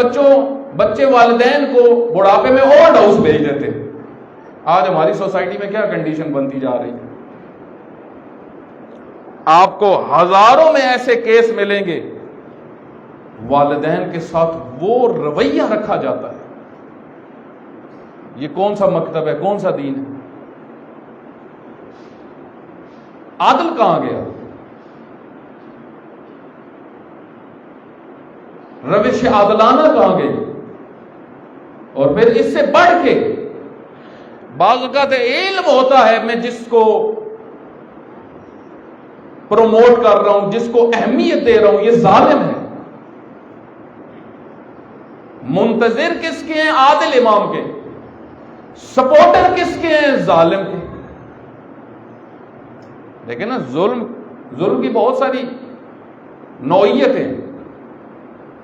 بچے والدین کو بڑھاپے میں اولڈ ہاؤس بھیج دیتے۔ آج ہماری سوسائٹی میں کیا کنڈیشن بنتی جا رہی ہے؟ آپ کو ہزاروں میں ایسے کیس ملیں گے، والدین کے ساتھ وہ رویہ رکھا جاتا ہے۔ یہ کون سا مکتب ہے، کون سا دین ہے؟ عادل کہاں گیا؟ روش عادلانہ کہاں گئی؟ اور پھر اس سے بڑھ کے بعض اوقات علم ہوتا ہے، میں جس کو پروموٹ کر رہا ہوں، جس کو اہمیت دے رہا ہوں، یہ ظالم ہے۔ منتظر کس کے ہیں؟ عادل امام کے۔ سپورٹر کس کے ہیں؟ ظالم کے۔ لیکن نا ظلم کی بہت ساری نوعیت ہیں۔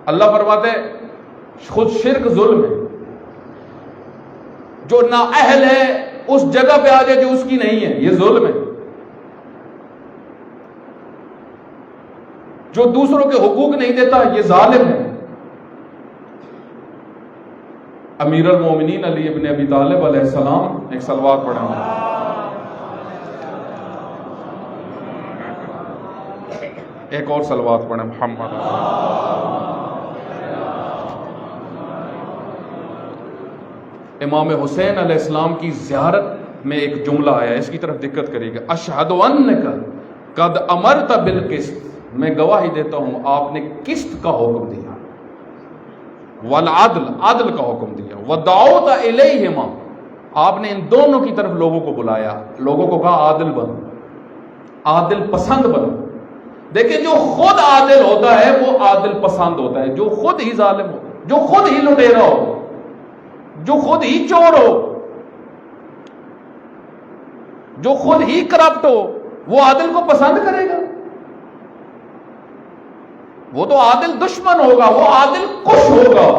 اللہ فرماتے ہیں خود شرک ظلم ہے، جو نااہل ہے اس جگہ پہ آ جائے جو اس کی نہیں ہے، یہ ظلم ہے۔ جو دوسروں کے حقوق نہیں دیتا، یہ ظالم ہے۔ امیر المومنین علی ابن ابی طالب علیہ السلام، ایک صلوات پڑھیں گے۔ ایک اور صلوات پڑھیں محمد۔ امام حسین علیہ السلام کی زیارت میں ایک جملہ آیا، اس کی طرف دقت کریے گا۔ اشہد انک قد امرت بالقسط، میں گواہی دیتا ہوں آپ نے قسط کا حکم دیا، والعدل، عدل کا حکم دیا، ودعوت الیہما، آپ نے ان دونوں کی طرف لوگوں کو بلایا، لوگوں کو کہا عادل بنو، عادل پسند بنو۔ دیکھیں جو خود عادل ہوتا ہے وہ عادل پسند ہوتا ہے، جو خود ہی ظالم ہو، جو خود ہی لٹیرا ہو، جو خود ہی چور ہو، جو خود ہی کرپٹ ہو، وہ عادل کو پسند کرے گا؟ وہ تو عادل دشمن ہوگا، وہ عادل کش ہوگا۔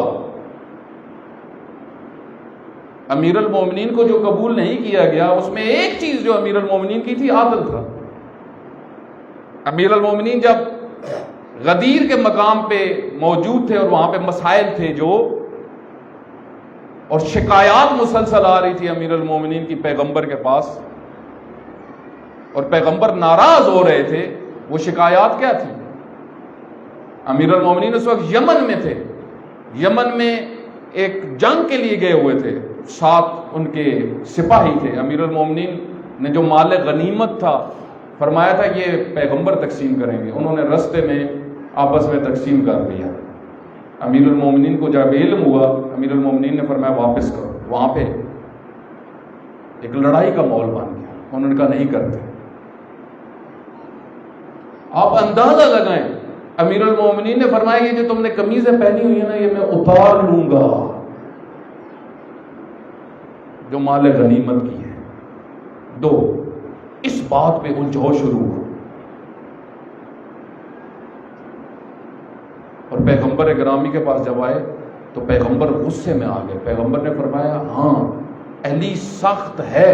امیر المومنین کو جو قبول نہیں کیا گیا، اس میں ایک چیز جو امیر المومنین کی تھی، عادل تھا۔ امیر المومنین جب غدیر کے مقام پہ موجود تھے اور وہاں پہ مسائل تھے جو، اور شکایات مسلسل آ رہی تھی امیر المومنین کی پیغمبر کے پاس، اور پیغمبر ناراض ہو رہے تھے، وہ شکایات کیا تھی؟ امیر المومنین اس وقت یمن میں تھے، یمن میں ایک جنگ کے لیے گئے ہوئے تھے، ساتھ ان کے سپاہی تھے۔ امیر المومنین نے جو مال غنیمت تھا فرمایا تھا یہ پیغمبر تقسیم کریں گے، انہوں نے رستے میں آپس میں تقسیم کر دیا۔ امیر المومنین کو جب علم ہوا، امیر المومنین نے فرمایا واپس کرو۔ وہاں پہ ایک لڑائی کا ماحول بن گیا، انہوں نے کہا نہیں کرتے۔ آپ اندازہ لگائیں، امیر المومنین نے فرمایا یہ جو تم نے قمیضیں پہنی ہوئی ہیں نا، یہ میں اتار لوں گا، جو مال غنیمت کی ہے۔ دو، اس بات پہ الجھاؤ شروع ہوا، اور پیغمبر گرامی کے پاس جب آئے تو پیغمبر غصے میں آ گئے۔ پیغمبر نے فرمایا ہاں علی سخت ہے،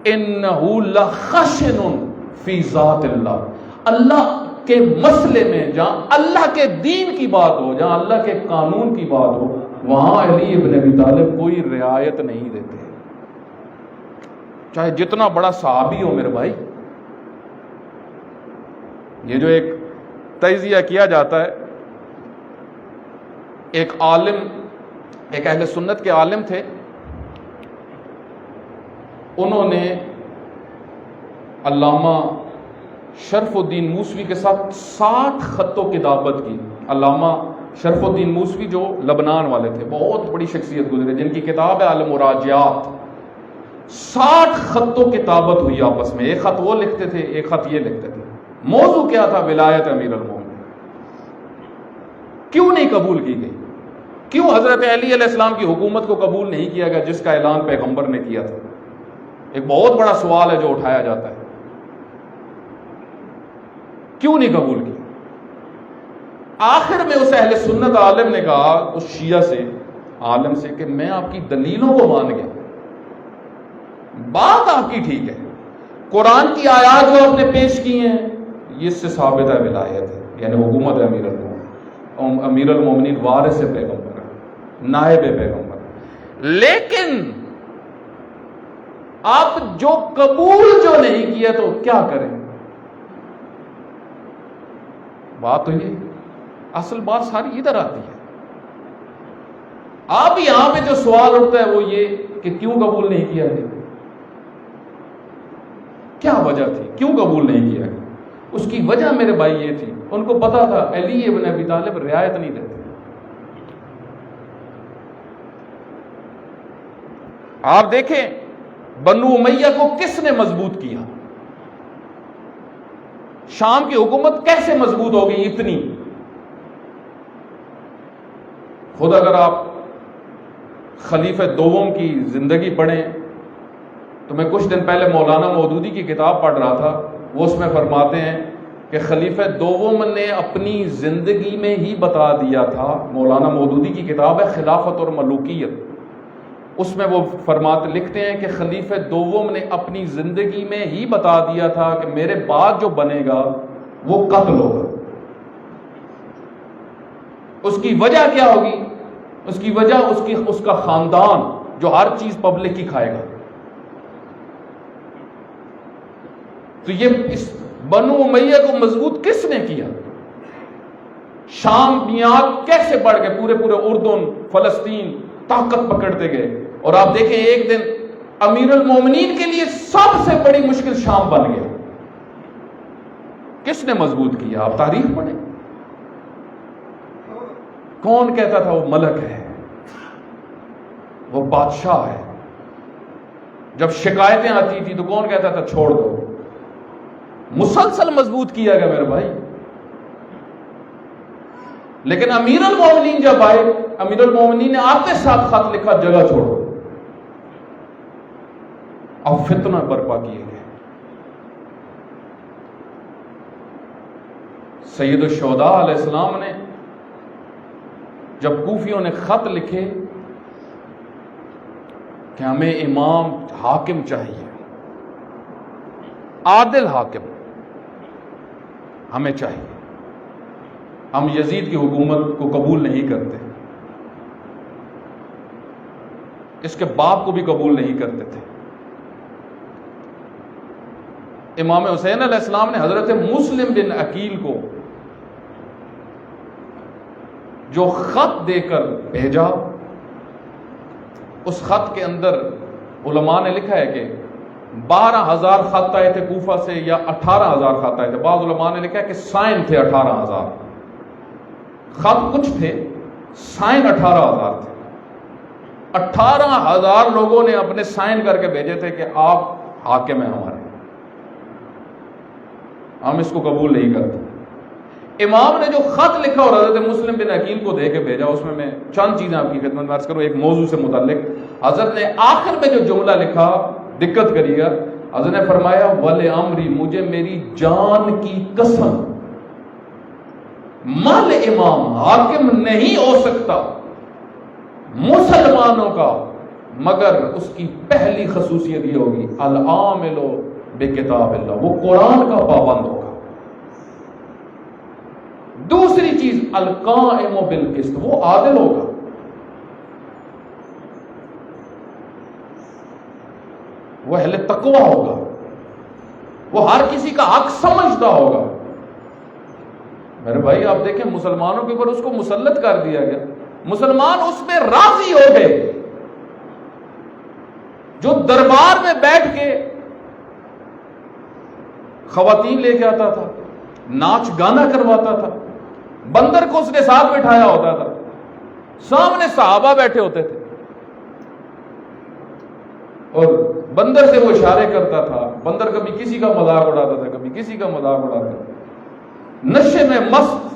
انہو لخشن فی ذات اللہ، اللہ کے مسئلے میں جہاں اللہ کے دین کی بات ہو، جہاں اللہ کے قانون کی بات ہو، وہاں علی ابن ابی طالب کوئی رعایت نہیں دیتے، چاہے جتنا بڑا صحابی ہو۔ میرے بھائی، یہ جو ایک تجزیہ کیا جاتا ہے، ایک عالم، ایک اہل سنت کے عالم تھے، انہوں نے علامہ شرف الدین موسوی کے ساتھ 60 خطوں کی کتابت کی۔ علامہ شرف الدین موسوی جو لبنان والے تھے، بہت بڑی شخصیت گزرے، جن کی کتاب ہے المراجعات۔ 60 خطوں کتابت ہوئی آپس میں. ایک خط وہ لکھتے تھے، ایک خط یہ لکھتے تھے. موضوع کیا تھا؟ ولایت امیر المومنین. کیوں نہیں قبول کی گئی؟ کیوں حضرت علی علیہ السلام کی حکومت کو قبول نہیں کیا گیا جس کا اعلان پیغمبر نے کیا تھا؟ ایک بہت بڑا سوال ہے جو اٹھایا جاتا ہے. کیوں نہیں قبول کی؟ آخر میں اس اہل سنت عالم نے کہا اس شیعہ سے، عالم سے، کہ میں آپ کی دلیلوں کو مان گیا، بات آپ کی ٹھیک ہے، قرآن کی آیات جو آپ نے پیش کی ہیں یہ اس سے ثابت ہے ولایت ہے، یعنی حکومت ہے امیر المومنین وارث پیغمبر ہے، نائب پیغمبر ہے. لیکن آپ جو قبول جو نہیں کیا تو کیا کریں؟ بات تو یہ، اصل بات ساری ادھر آتی ہے. آپ یہاں پہ جو سوال اٹھتا ہے وہ یہ کہ کیوں قبول نہیں کیا گیا؟ کیا وجہ تھی؟ کیوں قبول نہیں کیا گیا؟ اس کی وجہ میرے بھائی یہ تھی، ان کو پتا تھا علی ابن ابی طالب رعایت نہیں دیتے. آپ دیکھیں بنو امیہ کو کس نے مضبوط کیا؟ شام کی حکومت کیسے مضبوط ہو گئی اتنی؟ خود اگر آپ خلیفہ دوم کی زندگی پڑھیں تو میں کچھ دن پہلے مولانا مودودی کی کتاب پڑھ رہا تھا، وہ اس میں فرماتے ہیں کہ خلیفہ دوم نے اپنی زندگی میں ہی بتا دیا تھا. مولانا مودودی کی کتاب ہے خلافت اور ملوکیت، اس میں وہ فرماتے لکھتے ہیں کہ خلیفہ دوم نے اپنی زندگی میں ہی بتا دیا تھا کہ میرے بعد جو بنے گا وہ قتل ہوگا. اس کی وجہ کیا ہوگی؟ اس کی وجہ اس کا خاندان جو ہر چیز پبلک کی کھائے گا. تو یہ اس بنو امیہ کو مضبوط کس نے کیا؟ شام میاد کیسے بڑھ گئے، پورے اردن فلسطین طاقت پکڑتے گئے. اور آپ دیکھیں ایک دن امیر المومنین کے لیے سب سے بڑی مشکل شام بن گیا. کس نے مضبوط کیا؟ آپ تاریخ پڑھیں. کون کہتا تھا وہ ملک ہے، وہ بادشاہ ہے؟ جب شکایتیں آتی تھی تو کون کہتا تھا چھوڑ دو؟ مسلسل مضبوط کیا گیا میرے بھائی. لیکن امیر المومنین جب آئے، امیر المومنین نے آتے ساتھ خط لکھا جگہ چھوڑو. اب فتنہ برپا کیے گئے. سید الشہداء علیہ السلام نے جب کوفیوں نے خط لکھے کہ ہمیں امام حاکم چاہیے، عادل حاکم ہمیں چاہیے، ہم یزید کی حکومت کو قبول نہیں کرتے، اس کے باپ کو بھی قبول نہیں کرتے تھے. امام حسین علیہ السلام نے حضرت مسلم بن عقیل کو جو خط دے کر بھیجا، اس خط کے اندر علماء نے لکھا ہے کہ 12,000 خط آئے تھے کوفہ سے یا 18,000 خط آئے تھے. بعض علماء نے لکھا ہے کہ سائن تھے 18,000. خط کچھ تھے، سائن 18,000 تھے. 18,000 لوگوں نے اپنے سائن کر کے بھیجے تھے کہ آپ حاکم ہیں ہمارے، ہم اس کو قبول نہیں کرتے. امام نے جو خط لکھا اور حضرت مسلم بن عقیل کو دے کے بھیجا، اس میں چند چیزیں آپ کی خدمت میں عرض کروں. ایک موضوع سے متعلق حضرت نے آخر میں جو جملہ لکھا، دقت کریے گا، حضرت نے فرمایا وَلِعَمْرِ، مجھے میری جان کی قسم، مال امام حاکم نہیں ہو سکتا مسلمانوں کا مگر اس کی پہلی خصوصیت یہ ہوگی العامل بکتاب اللہ، وہ قرآن کا پابند ہوگا. دوسری چیز القائم بالقسط، وہ عادل ہوگا. وہ اہل تقوی ہوگا، وہ ہر کسی کا حق سمجھتا ہوگا. میرے بھائی آپ دیکھیں مسلمانوں کے اوپر اس کو مسلط کر دیا گیا، مسلمان اس میں راضی ہو گئے. جو دربار میں بیٹھ کے خواتین لے کے آتا تھا، ناچ گانا کرواتا تھا، بندر کو اس نے ساتھ بٹھایا ہوتا تھا، سامنے صحابہ بیٹھے ہوتے تھے، اور بندر سے وہ اشارے کرتا تھا. بندر کبھی کسی کا مذاق اڑاتا تھا, کبھی کسی کا مذاق اڑاتا تھا, نشے میں مست,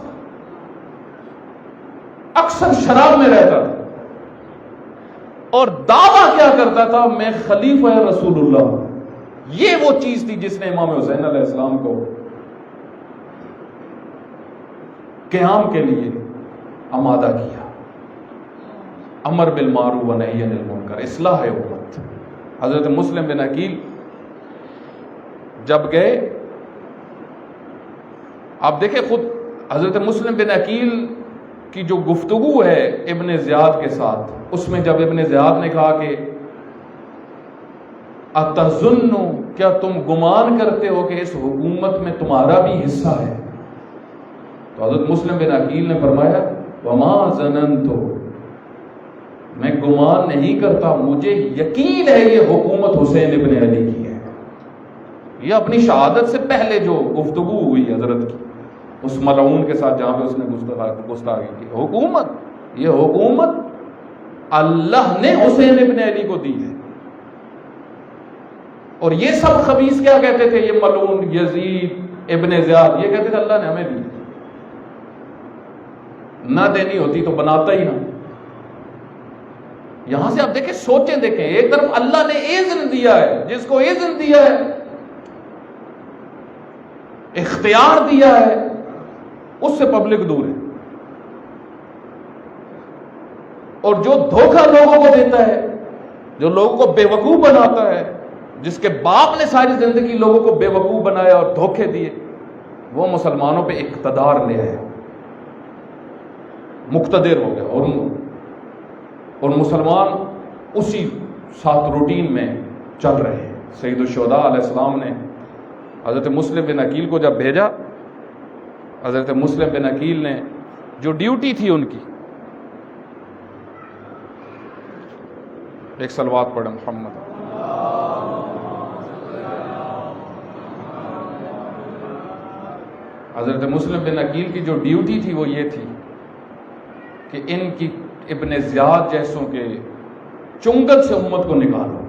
اکثر شراب میں رہتا تھا, اور دعویٰ کیا کرتا تھا, میں خلیفہ رسول اللہ ہوں. یہ وہ چیز تھی جس نے امام حسین علیہ السلام کو قیام کے لیے آمادہ کیا. امر بالمعروف و نہی عن المنکر, اصلاح امت. حضرت مسلم بن عقیل جب گئے, آپ دیکھیں خود حضرت مسلم بن عقیل کی جو گفتگو ہے ابن زیاد کے ساتھ, اس میں جب ابن زیاد نے کہا کہ اتظن, کیا تم گمان کرتے ہو کہ اس حکومت میں تمہارا بھی حصہ ہے, تو حضرت مسلم بن عقیل نے فرمایا وما ظننت, میں گمان نہیں کرتا, مجھے یقین ہے یہ حکومت حسین ابن علی کی ہے. یہ اپنی شہادت سے پہلے جو گفتگو ہوئی حضرت کی اس ملعون کے ساتھ جہاں پہ اس نے گستاخی کی, حکومت, یہ حکومت اللہ نے حسین ابن علی کو دی ہے. اور یہ سب خبیث کیا کہتے تھے, یہ ملعون یزید ابن زیاد, یہ کہتے تھے اللہ نے ہمیں دی, نہ دینی ہوتی تو بناتا ہی نہ. یہاں سے آپ دیکھیں, سوچیں, دیکھیں, ایک طرف اللہ نے اذن دیا ہے, جس کو اذن دیا ہے, اختیار دیا ہے, اس سے پبلک دور ہے. اور جو دھوکہ لوگوں کو دیتا ہے, جو لوگوں کو بے وقوف بناتا ہے, جس کے باپ نے ساری زندگی لوگوں کو بے وقوف بنایا اور دھوکے دیے, وہ مسلمانوں پہ اقتدار لے آیا, مقتدر ہو گیا, اور مسلمان اسی ساتھ روٹین میں چل رہے ہیں. سید الشہداء علیہ السلام نے حضرت مسلم بن عقیل کو جب بھیجا, حضرت مسلم بن عقیل نے جو ڈیوٹی تھی ان کی, ایک صلوات پڑھیں محمد. حضرت مسلم بن عقیل کی جو ڈیوٹی تھی وہ یہ تھی کہ ان کی ابن زیاد جیسوں کے چنگل سے امت کو نکالو.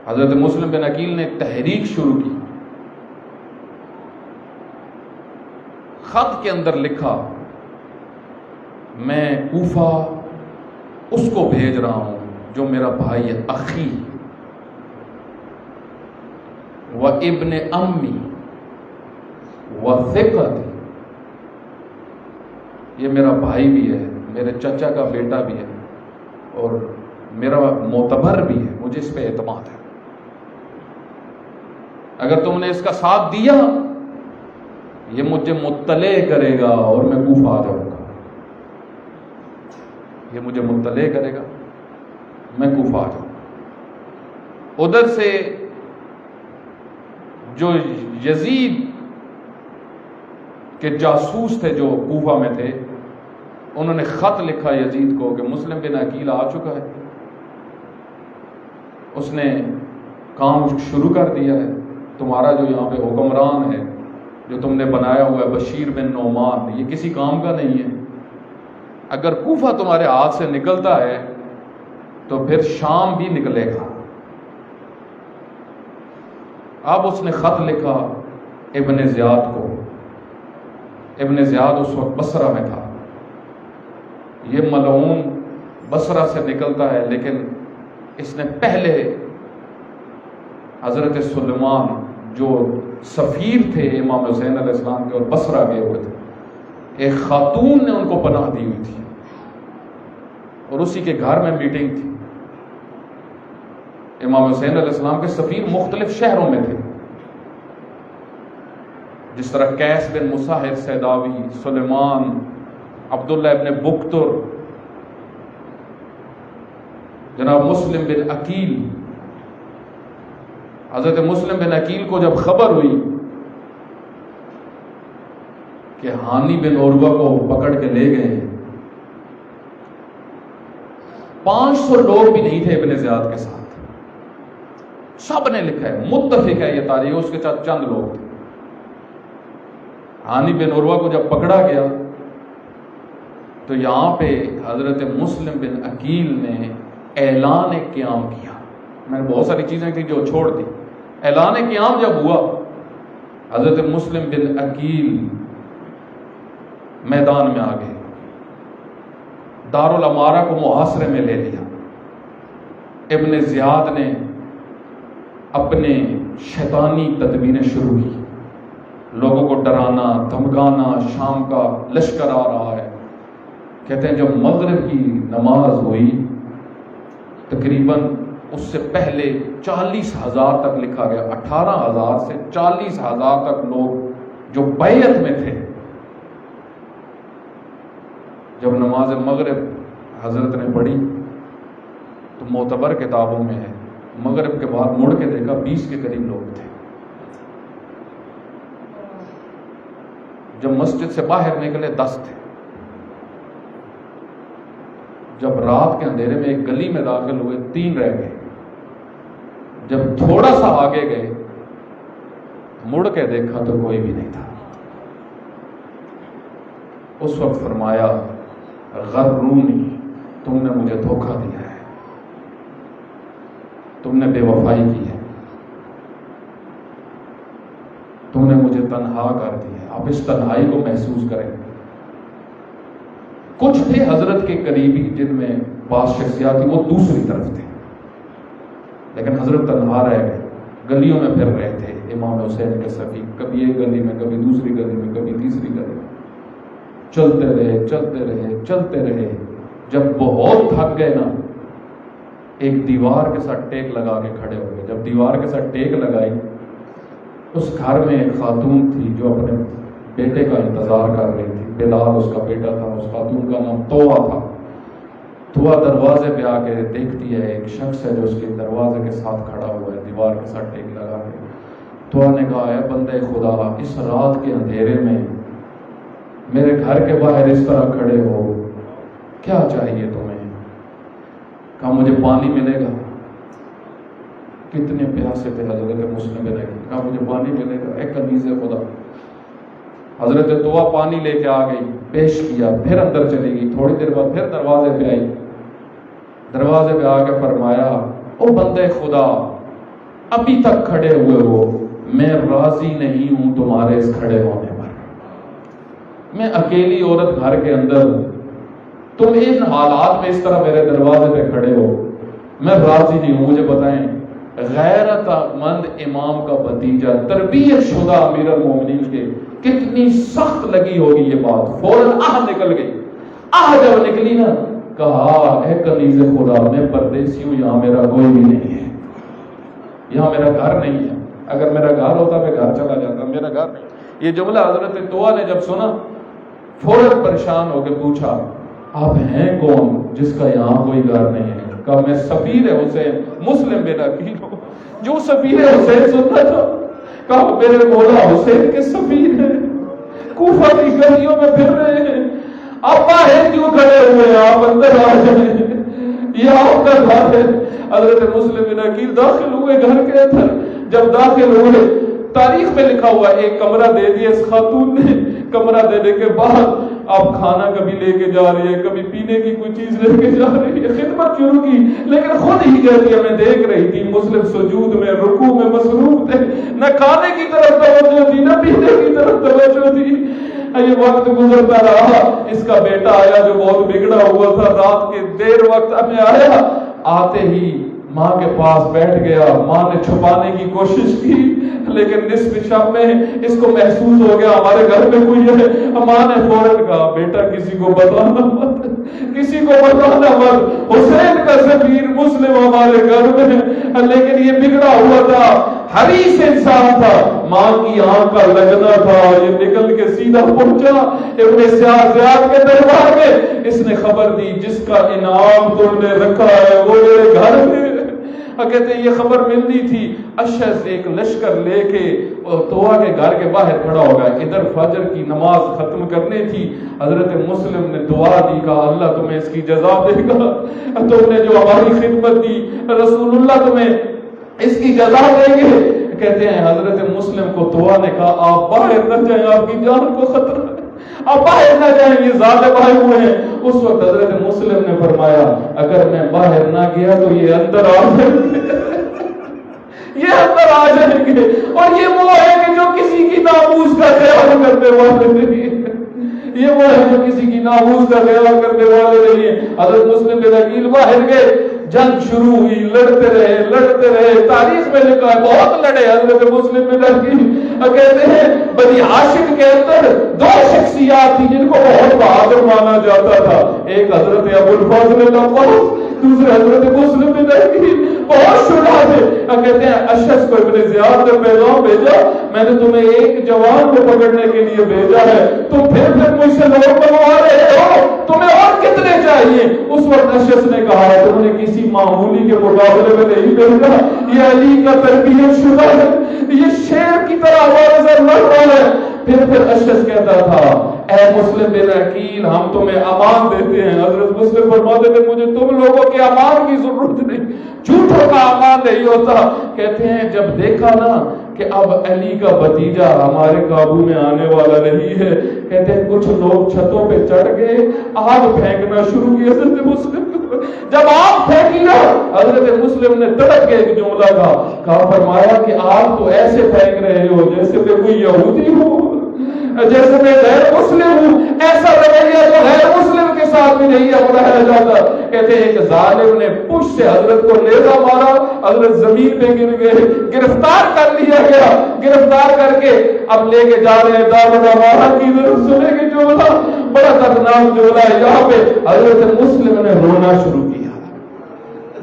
حضرت مسلم بن عقیل نے تحریک شروع کی, خط کے اندر لکھا, میں کوفہ اس کو بھیج رہا ہوں جو میرا بھائی ہے, اخی و ابن امی و ثقتی, یہ میرا بھائی بھی ہے, میرے چچا کا بیٹا بھی ہے, اور میرا معتبر بھی ہے, مجھے اس پہ اعتماد ہے. اگر تم نے اس کا ساتھ دیا, یہ مجھے مطلع کرے گا اور میں کوفہ آ جاؤں گا. یہ مجھے مطلع کرے گا, میں کوفہ آ جاؤں گا. ادھر سے جو یزید کہ جاسوس تھے جو کوفہ میں تھے, انہوں نے خط لکھا یزید کو کہ مسلم بن عقیل آ چکا ہے, اس نے کام شروع کر دیا ہے, تمہارا جو یہاں پہ حکمران ہے جو تم نے بنایا ہوا ہے بشیر بن نعمان, یہ کسی کام کا نہیں ہے. اگر کوفہ تمہارے ہاتھ سے نکلتا ہے تو پھر شام بھی نکلے گا. اب اس نے خط لکھا ابن زیاد کو. ابن زیاد اس وقت بصرہ میں تھا. یہ ملعون بصرہ سے نکلتا ہے, لیکن اس نے پہلے حضرت سلیمان جو سفیر تھے امام حسین علیہ السلام کے اور بصرہ گئے ہوئے تھے, ایک خاتون نے ان کو پناہ دی ہوئی تھی اور اسی کے گھر میں میٹنگ تھی. امام حسین علیہ السلام کے سفیر مختلف شہروں میں تھے, جس طرح قیس بن مصاحب سیداوی, سلیمان, عبداللہ ابن بکتر, جناب مسلم بن عقیل. حضرت مسلم بن عقیل کو جب خبر ہوئی کہ ہانی بن عروہ کو پکڑ کے لے گئے ہیں, 500 لوگ بھی نہیں تھے ابن زیاد کے ساتھ, سب نے لکھا ہے, متفق ہے یہ تاریخ, اس کے ساتھ چند لوگ تھے. ہانی بن عروہ کو جب پکڑا گیا تو یہاں پہ حضرت مسلم بن عقیل نے اعلان قیام کیا. میں نے بہت ساری چیزیں تھیں جو چھوڑ دی. اعلان قیام جب ہوا حضرت مسلم بن عقیل میدان میں آ گئے, دارالامارہ کو محاصرے میں لے لیا. ابن زیاد نے اپنے شیطانی تدبیریں شروع کی, لوگوں کو ڈرانا دھمکانا, شام کا لشکر آ رہا ہے. کہتے ہیں جب مغرب کی نماز ہوئی تقریباً اس سے پہلے 40,000 تک لکھا گیا, 18,000 سے 40,000 تک لوگ جو بیعت میں تھے. جب نماز مغرب حضرت نے پڑھی تو معتبر کتابوں میں ہے مغرب کے بعد مڑ کے دیکھا 20 کے قریب لوگ تھے. جب مسجد سے باہر نکلے 10 تھے. جب رات کے اندھیرے میں ایک گلی میں داخل ہوئے 3 رہ گئے. جب تھوڑا سا آگے گئے مڑ کے دیکھا تو کوئی بھی نہیں تھا. اس وقت فرمایا غرونی, تم نے مجھے دھوکہ دیا ہے, تم نے بے وفائی کی ہے, تم نے مجھے تنہا کر دیا ہے. آپ اس تنہائی کو محسوس کریں. کچھ تھے حضرت کے قریبی جن میں بعض شخصیات تھی, وہ دوسری طرف تھے, لیکن حضرت تنہا رہ گئے. گلیوں میں پھر رہے تھے امام حسین کے صفی, کبھی ایک گلی میں, کبھی دوسری گلی میں, کبھی تیسری گلی میں. چلتے رہے چلتے رہے چلتے رہے. جب بہت تھک گئے نا, ایک دیوار کے ساتھ ٹیک لگا کے کھڑے ہو گئے. جب دیوار کے ساتھ ٹیک لگائی, اس گھر میں ایک خاتون تھی جو اپنے بیٹے کا انتظار کر رہی تھی. بلال اس کا بیٹا تھا. اس خاتون کا نام طوع تھا. طوع دروازے پہ آ کے دیکھتی ہے ایک شخص ہے جو اس کے دروازے کے ساتھ کھڑا ہوا ہے, دیوار کے ساتھ ٹیک لگا کے. طوع نے کہا اے بندے خدا, اس رات کے اندھیرے میں میرے گھر کے باہر اس طرح کھڑے ہو, کیا چاہیے تمہیں؟ کہا مجھے پانی ملے گا. کتنے پیاسے تھے حضرت مسلم بن عقیل. کہا مجھے پانی ملے گا. ایک کنیز خدا. حضرت طوع پانی لے کے آ گئی, پیش کیا, پھر اندر چلی گئی. تھوڑی دیر بعد پھر دروازے پہ آئی. دروازے پہ آ کے فرمایا او بندے خدا, ابھی تک کھڑے ہوئے ہو, میں راضی نہیں ہوں تمہارے اس کھڑے ہونے پر. میں اکیلی عورت گھر کے اندر ہوں, تم ان حالات میں اس طرح میرے دروازے پہ کھڑے ہو, میں راضی نہیں ہوں. مجھے بتائیں غیرت مند امام کا بھتیجا, تربیت شدہ امیر المومنین کے, کتنی سخت لگی ہوگی یہ بات. فوراً نکل گئی. جب نکلی نا, کہا اے کنیز خدا, میں پردیسی ہوں, یہاں میرا کوئی بھی نہیں ہے, یہاں میرا گھر نہیں ہے. اگر میرا گھر ہوتا میں گھر چلا جاتا, میرا گھر نہیں. یہ جملہ حضرت طوع نے جب سنا فوراً پریشان ہو کے پوچھا آپ ہیں کون جس کا یہاں کوئی گھر نہیں ہے؟ کہا میں سفیر حسین مسلم بن عقیل ہوں. جو سفیر حسین سنتا تھا, کہا میرے مولا حسین کے سفیر ہیں, کوفہ کی گلیوں میں پھر رہے ہیں, آپ باہر کیوں کھڑے ہوئے ہیں, آپ اندر آ جائیں, یہ آپ کا گھر ہے. حضرت مسلم بن عقیل داخل ہوئے گھر کے اندر. جب داخل ہوئے, تاریخ میں لکھا ہوا ہے ایک کمرہ دے دیا اس خاتون نے. کمرہ دینے کے بعد آپ کھانا کبھی لے کے جا رہی ہے, کبھی پینے کی کوئی چیز لے کے جا رہی ہے, خدمت شروع کی. لیکن خود ہی کہتی ہے میں دیکھ رہی تھی مسلم سجود میں رکوع میں مصروف تھے, نہ کھانے کی طرف توجہ تھی نہ پینے کی طرف توجہ تھی. یہ وقت گزرتا رہا. اس کا بیٹا آیا جو بہت بگڑا ہوا تھا, رات کے دیر وقت میں آیا. آتے ہی ماں کے پاس بیٹھ گیا. ماں نے چھپانے کی کوشش کی, لیکن نصف شب میں اس کو محسوس ہو گیا ہمارے گھر میں کوئی ہے. ماں نے فوراً کہا بیٹا کسی کو بتانا مت, کسی کو بتانا مت, حسین کا سفیر مسلم ہمارے گھر میں ہے. لیکن یہ بگڑا ہوا تھا, حریص انسان تھا, ماں کی آنکھ کا لگنا تھا. یہ نکل کے سیدھا پہنچا ابن زیاد کے دربار میں. اس نے خبر دی جس کا انعام تم نے رکھا ہے وہ میرے گھر میں. کہتے ہیں یہ خبر ملنی تھی. اشعث ایک لشکر لے کے طوع کے گھر کے باہر کھڑا ہو گیا. ادھر فجر کی نماز ختم کرنے تھی. حضرت مسلم نے دعا دی, کہا اللہ تمہیں اس کی جزا دے گا, تم نے جو ہماری خدمت دی, رسول اللہ تمہیں اس کی جزا دیں گے. کہتے ہیں حضرت مسلم کو طوع نے کہا آپ باہر نہ جائیں, آپ کی جان کو خطرہ ہے. اب باہر نہ جائیں، یہ ظالم آئے ہوئے ہیں۔ اس وقت حضرت مسلم نے فرمایا اگر میں باہر نہ گیا تو یہ اندر آ جائیں گے، یہ اندر آ جائیں گے۔ اور یہ وہ ہے کہ جو کسی کی ناموس کا خیال کرنے والے نہیں ہیں، یہ وہ ہے جو کسی کی ناموس کا خیال کرنے والے نہیں ہیں۔ حضرت مسلم بن عقیل باہر گئے، جنگ شروع ہوئی، لڑتے رہے، تاریخ میں لکھا ہے بہت لڑے حضرت مسلم بن عقیل۔ کہتے ہیں بنی ہاشم کے اندر دو شخصیات تھی جن کو بہت بہادر مانا جاتا تھا، ایک حضرت ابو الفضل العباس، دوسرے حضرت مسلم بن عقیل، بہت شجاع تھے۔ کہتے ہیں اشعث کو ابن زیاد نے پیغام بھیجا، میں نے تمہیں ایک جوان کو پکڑنے کے لیے بھیجا ہے، تم پھر مجھ سے لوگ منوا رہے ہو، تمہیں اور کتنے چاہیے؟ اس وقت اشعث نے کہا تم نے کسی معمولی کے مقابلے میں نہیں بھیجا، یہ علی کا تربیت شدہ ہے، یہ شیر کی طرح ہمارے ساتھ لڑ رہا ہے۔ پھر اشعث کہتا تھا اے مسلم بن عقیل ہم تمہیں امان دیتے ہیں۔ حضرت مسلم فرماتے تھے مجھے تم لوگوں کے امان کی ضرورت نہیں، جھوٹوں کا امان نہیں ہوتا۔ کہتے ہیں جب دیکھا نا کہ اب علی کا بھتیجا ہمارے قابو میں آنے والا نہیں ہے، کہتے ہیں کچھ لوگ چھتوں پہ چڑھ گئے، آگ پھینکنا شروع کی حضرت مسلم۔ جب آگ پھینکی نا حضرت مسلم نے تڑپ کے ایک جملہ کہا، فرمایا کہ آگ تو ایسے پھینک رہے ہو جیسے میں کوئی یہودی ہوں، جیسے میں غیر مسلم ہوں، ایسا رویہ جو غیر مسلم کے ساتھ بھی نہیں اپنایا جاتا۔ کہتے ہیں ایک ظالم نے پش سے حضرت کو نیزہ مارا، حضرت زمین پہ گر گئے، گرفتار کر لیا گیا، گرفتار کر کے اب لے کے جا رہے ہیں دارالامارہ کی طرف۔ سنے کہ جملہ بڑا دردناک جملہ ہے، یہاں پہ حضرت مسلم نے رونا شروع کیا۔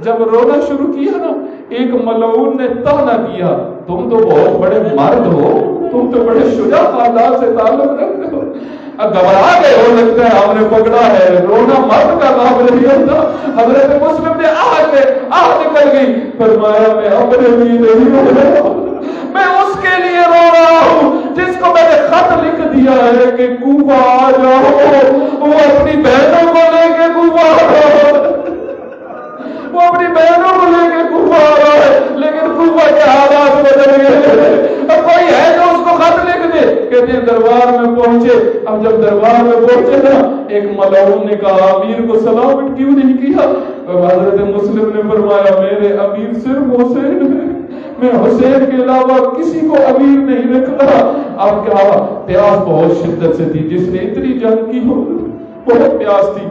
جب رونا شروع کیا نا ایک ملعون نے طعنہ کیا، تم تو بہت بڑے مرد ہو، تم تو بڑے شجاع خاندان سے تعلق رکھتے ہو، گھبرا گئے ہو، لگتا ہے ہم نے پکڑا ہے، رونا مرد کا کام نہیں ہوتا۔ حضرت مسلم نے آہ نکل گئی، فرمایا میں اپنے لیے نہیں رو رہا ہوں، میں اس کے لیے رو رہا ہوں جس کو میں نے خط لکھ دیا ہے کہ کوفہ آ جاؤ، وہ اپنی بہنوں کو لے کے کوفہ آ جاؤ، وہ اپنی بہنوں کو لے کے کوفہ آ رہا ہے، لیکن کوفہ کے حالات بدل گئے۔ اب کوئی ہے جو اس کو خط لکھ دے؟ کہتے ہیں دربار میں پہنچے۔ اب جب دربار میں پہنچے نا ایک ملعون نے کہا امیر کو سلام کیوں نہیں کیا؟ حضرت مسلم نے فرمایا میرے امیر صرف حسین ہے، میں حسین کے علاوہ کسی کو امیر نہیں رکھتا۔ اب کیا پیاس بہت شدت سے تھی، جس نے اتنی جنگ کی ہو بہت پیاس تھی۔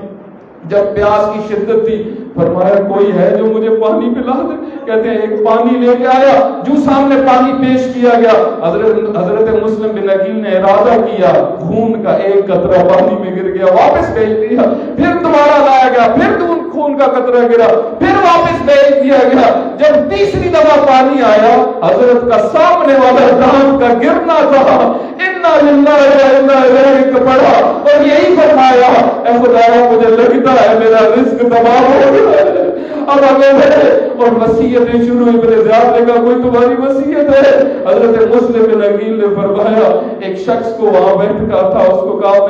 جب پیاس کی شدت تھی فرمایا کوئی ہے جو مجھے پانی پلا دے؟ کہتے ہیں ایک پانی لے کے آیا، جو سامنے پانی پیش کیا گیا، حضرت مسلم بن عقیل نے ارادہ کیا، خون کا ایک قطرہ پانی میں گر گیا، واپس بھیج دیا، پھر دوبارہ لایا گیا، پھر خون کا قطرہ گرا، پھر واپس بھیج دیا گیا۔ جب تیسری دفعہ پانی آیا حضرت کا سامنے والا دانت کا گرنا تھا، انا للہ و انا الیہ پڑھا اور یہی فرمایا اے خدایا مجھے لگتا ہے میرا رزق تباہ ہو گیا۔ اب آگے بڑھے اور وصیتیں شروع ہوئی۔ ابن زیاد نے کہا کوئی تمہاری وصیت ہے؟ حضرت مسلم بن عقیل نے فرمایا ایک شخص کو وہاں بیٹھ کر تھا، اس کو کہا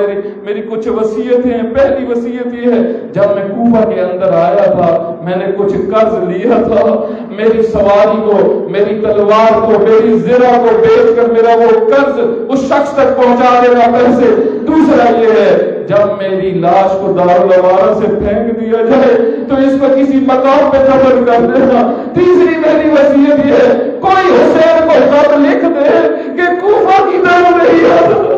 میری کچھ وصیتیں ہیں۔ پہلی وصیت یہ ہے جب میں کوفہ کے اندر آیا تھا میں نے کچھ قرض لیا تھا، میری سواری کو، میری تلوار کو، میری زرہ کو بیچ کر میرا وہ قرض اس شخص تک پہنچا دینا پیسے۔ دوسرا یہ ہے جب میری لاش کو دارالامارہ سے پھینک دیا جائے تو اس کو کسی مقام پہ دفن کر دینا۔ تیسری میری وصیت یہ ہے کوئی حسین کو خط لکھ دے کہ کوفہ کی طرف نہیں آتا،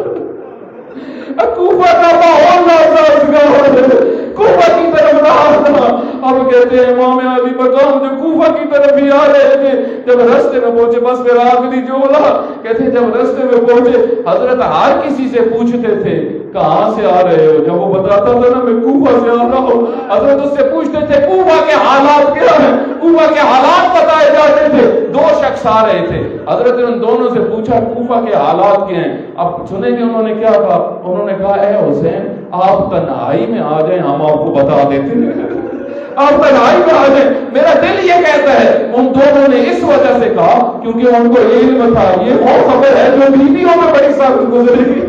کوفہ کا ماحول ناسازگار ہے، کوفہ کی طرف نہ آنا۔ اب کہتے ہیں امام علی مقام جو کوفہ کی طرف ہی آ رہے تھے، جب رستے میں پہنچے بس پھر آخری جملہ کہتے ہیں جب رستے میں پہنچے حضرت ہر کسی سے پوچھتے تھے کہاں سے آ رہے ہو؟ جب وہ بتاتا تھا نا میں کوفہ سے آ رہا ہوں، حضرت اس سے پوچھتے تھے کوفہ کے حالات کیا ہیں؟ کوفہ کے حالات بتائے جاتے تھے۔ دو شخص آ رہے تھے، حضرت نے ان دونوں سے پوچھا کوفہ کے حالات کیا ہیں؟ اب سنیں کہ انہوں نے کیا کہا؟ انہوں نے کہا اے حسین آپ تنہائی میں آ جائیں ہم آپ کو بتا دیتے ہیں، آپ تنہائی میں آ جائیں۔ میرا دل یہ کہتا ہے ان دونوں نے اس وجہ سے کہا کیونکہ ان کو علم تھا یہ وہ خبر ہے جو بیویوں میں بڑی سخت گزرے گی،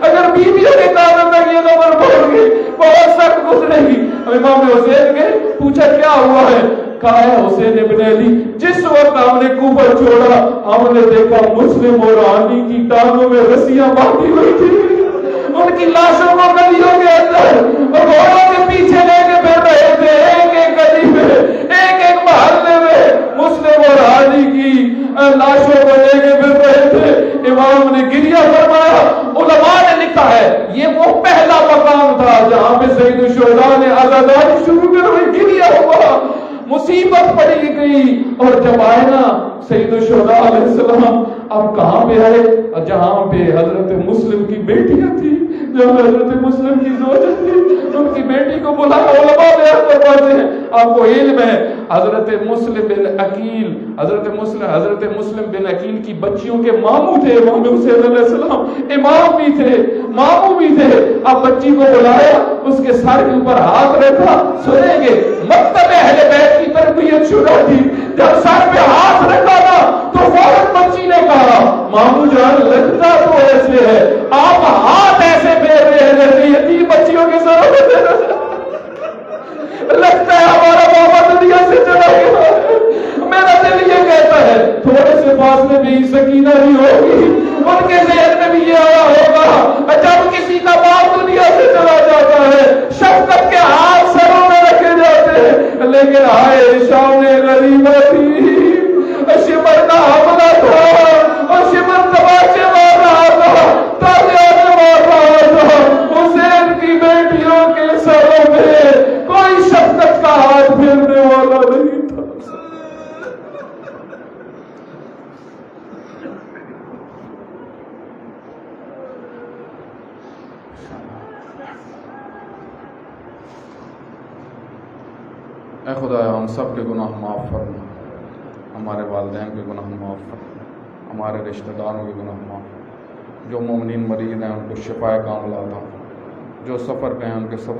اگر بیویوں نے کہا تک یہ خبر بول گئی بہت سخت گزرے گی۔ امام حسین کے پوچھا کیا ہوا ہے؟ کہا ہے حسین ابن علی جس وقت ہم نے کوفہ چھوڑا ہم نے دیکھا مسلم اور رانی کی ٹانگوں میں رسیاں باندھی ہوئی تھی، ان کی لاشوں کو گلیوں کے اندر گھوڑوں کے پیچھے لے کے پھر رہے تھے، ایک ایک گلی میں، ایک ایک محلے میں مسلم اور ہادی کی لاشوں کو لے کے پھر رہے تھے۔ امام نے گریہ فرمایا، علماء نے لکھا ہے یہ وہ پہلا مقام تھا جہاں پہ سید الشہداء نے عزاداری شروع کر گریہ ہوا، مصیبت پڑی گئی۔ اور جب آئے نا سید الشہداء علیہ السلام، اب کہاں پہ آئے؟ جہاں پہ حضرت مسلم کی بیٹیاں تھی، جہاں حضرت مسلم کی زوجہ تھی، ان کی بیٹی کو بلایا، علماء بیان کرواتے ہیں۔ آپ کو علم ہے حضرت مسلم بن عقیل، حضرت مسلم بن عقیل کی بچیوں کے ماموں تھے امام حسین علیہ السلام، امام بھی تھے، ماموں بھی تھے۔ اب بچی کو بلایا، اس کے سر کے اوپر ہاتھ رکھا، سنیں گے مکتب اہل بیت کی تربیت شروع تھی۔ جب سر پہ ہاتھ رکھا نا تو فوراً بچی نے کہا، ماموں جان لگتا تو ایسے ہے، آپ ہاتھ ایسے پھیر رہے ہیں جیسے یتیم بچیوں کی ضرورت ہے، لگتا ہے ہمارا بابا دنیا سے چلا گیا ہے۔ میرا دل یہ کہتا ہے تھوڑے سے فاصلے میں ہی سکینہ بھی ہوگی، ان کے ذہن میں بھی یہ آیا ہوگا جب کسی کا باپ دنیا سے چلا جاتا ہے شفقت کے ہاتھ سروں میں رکھے جاتے ہیں، لیکن ہائے شام غریبہ تھی، شمر کا حملہ تھا اور شمر تماچے مار رہا تھا، تالیاں مار رہا تھا، حسین کی بیٹیوں کے سروں میں کوئی شفقت کا ہاتھ پھیرنے والا نہیں تھا۔ اے خدا ہم سب کے گناہ معاف فرما، ہمارے والدین کے گناہ معاف فرما، ہمارے رشتہ داروں کے گناہ معاف فرما، جو مومنین مریض ہیں ان کو شفا کاملہ عطا فرما، جو سفر پہ ہیں ان کے سفر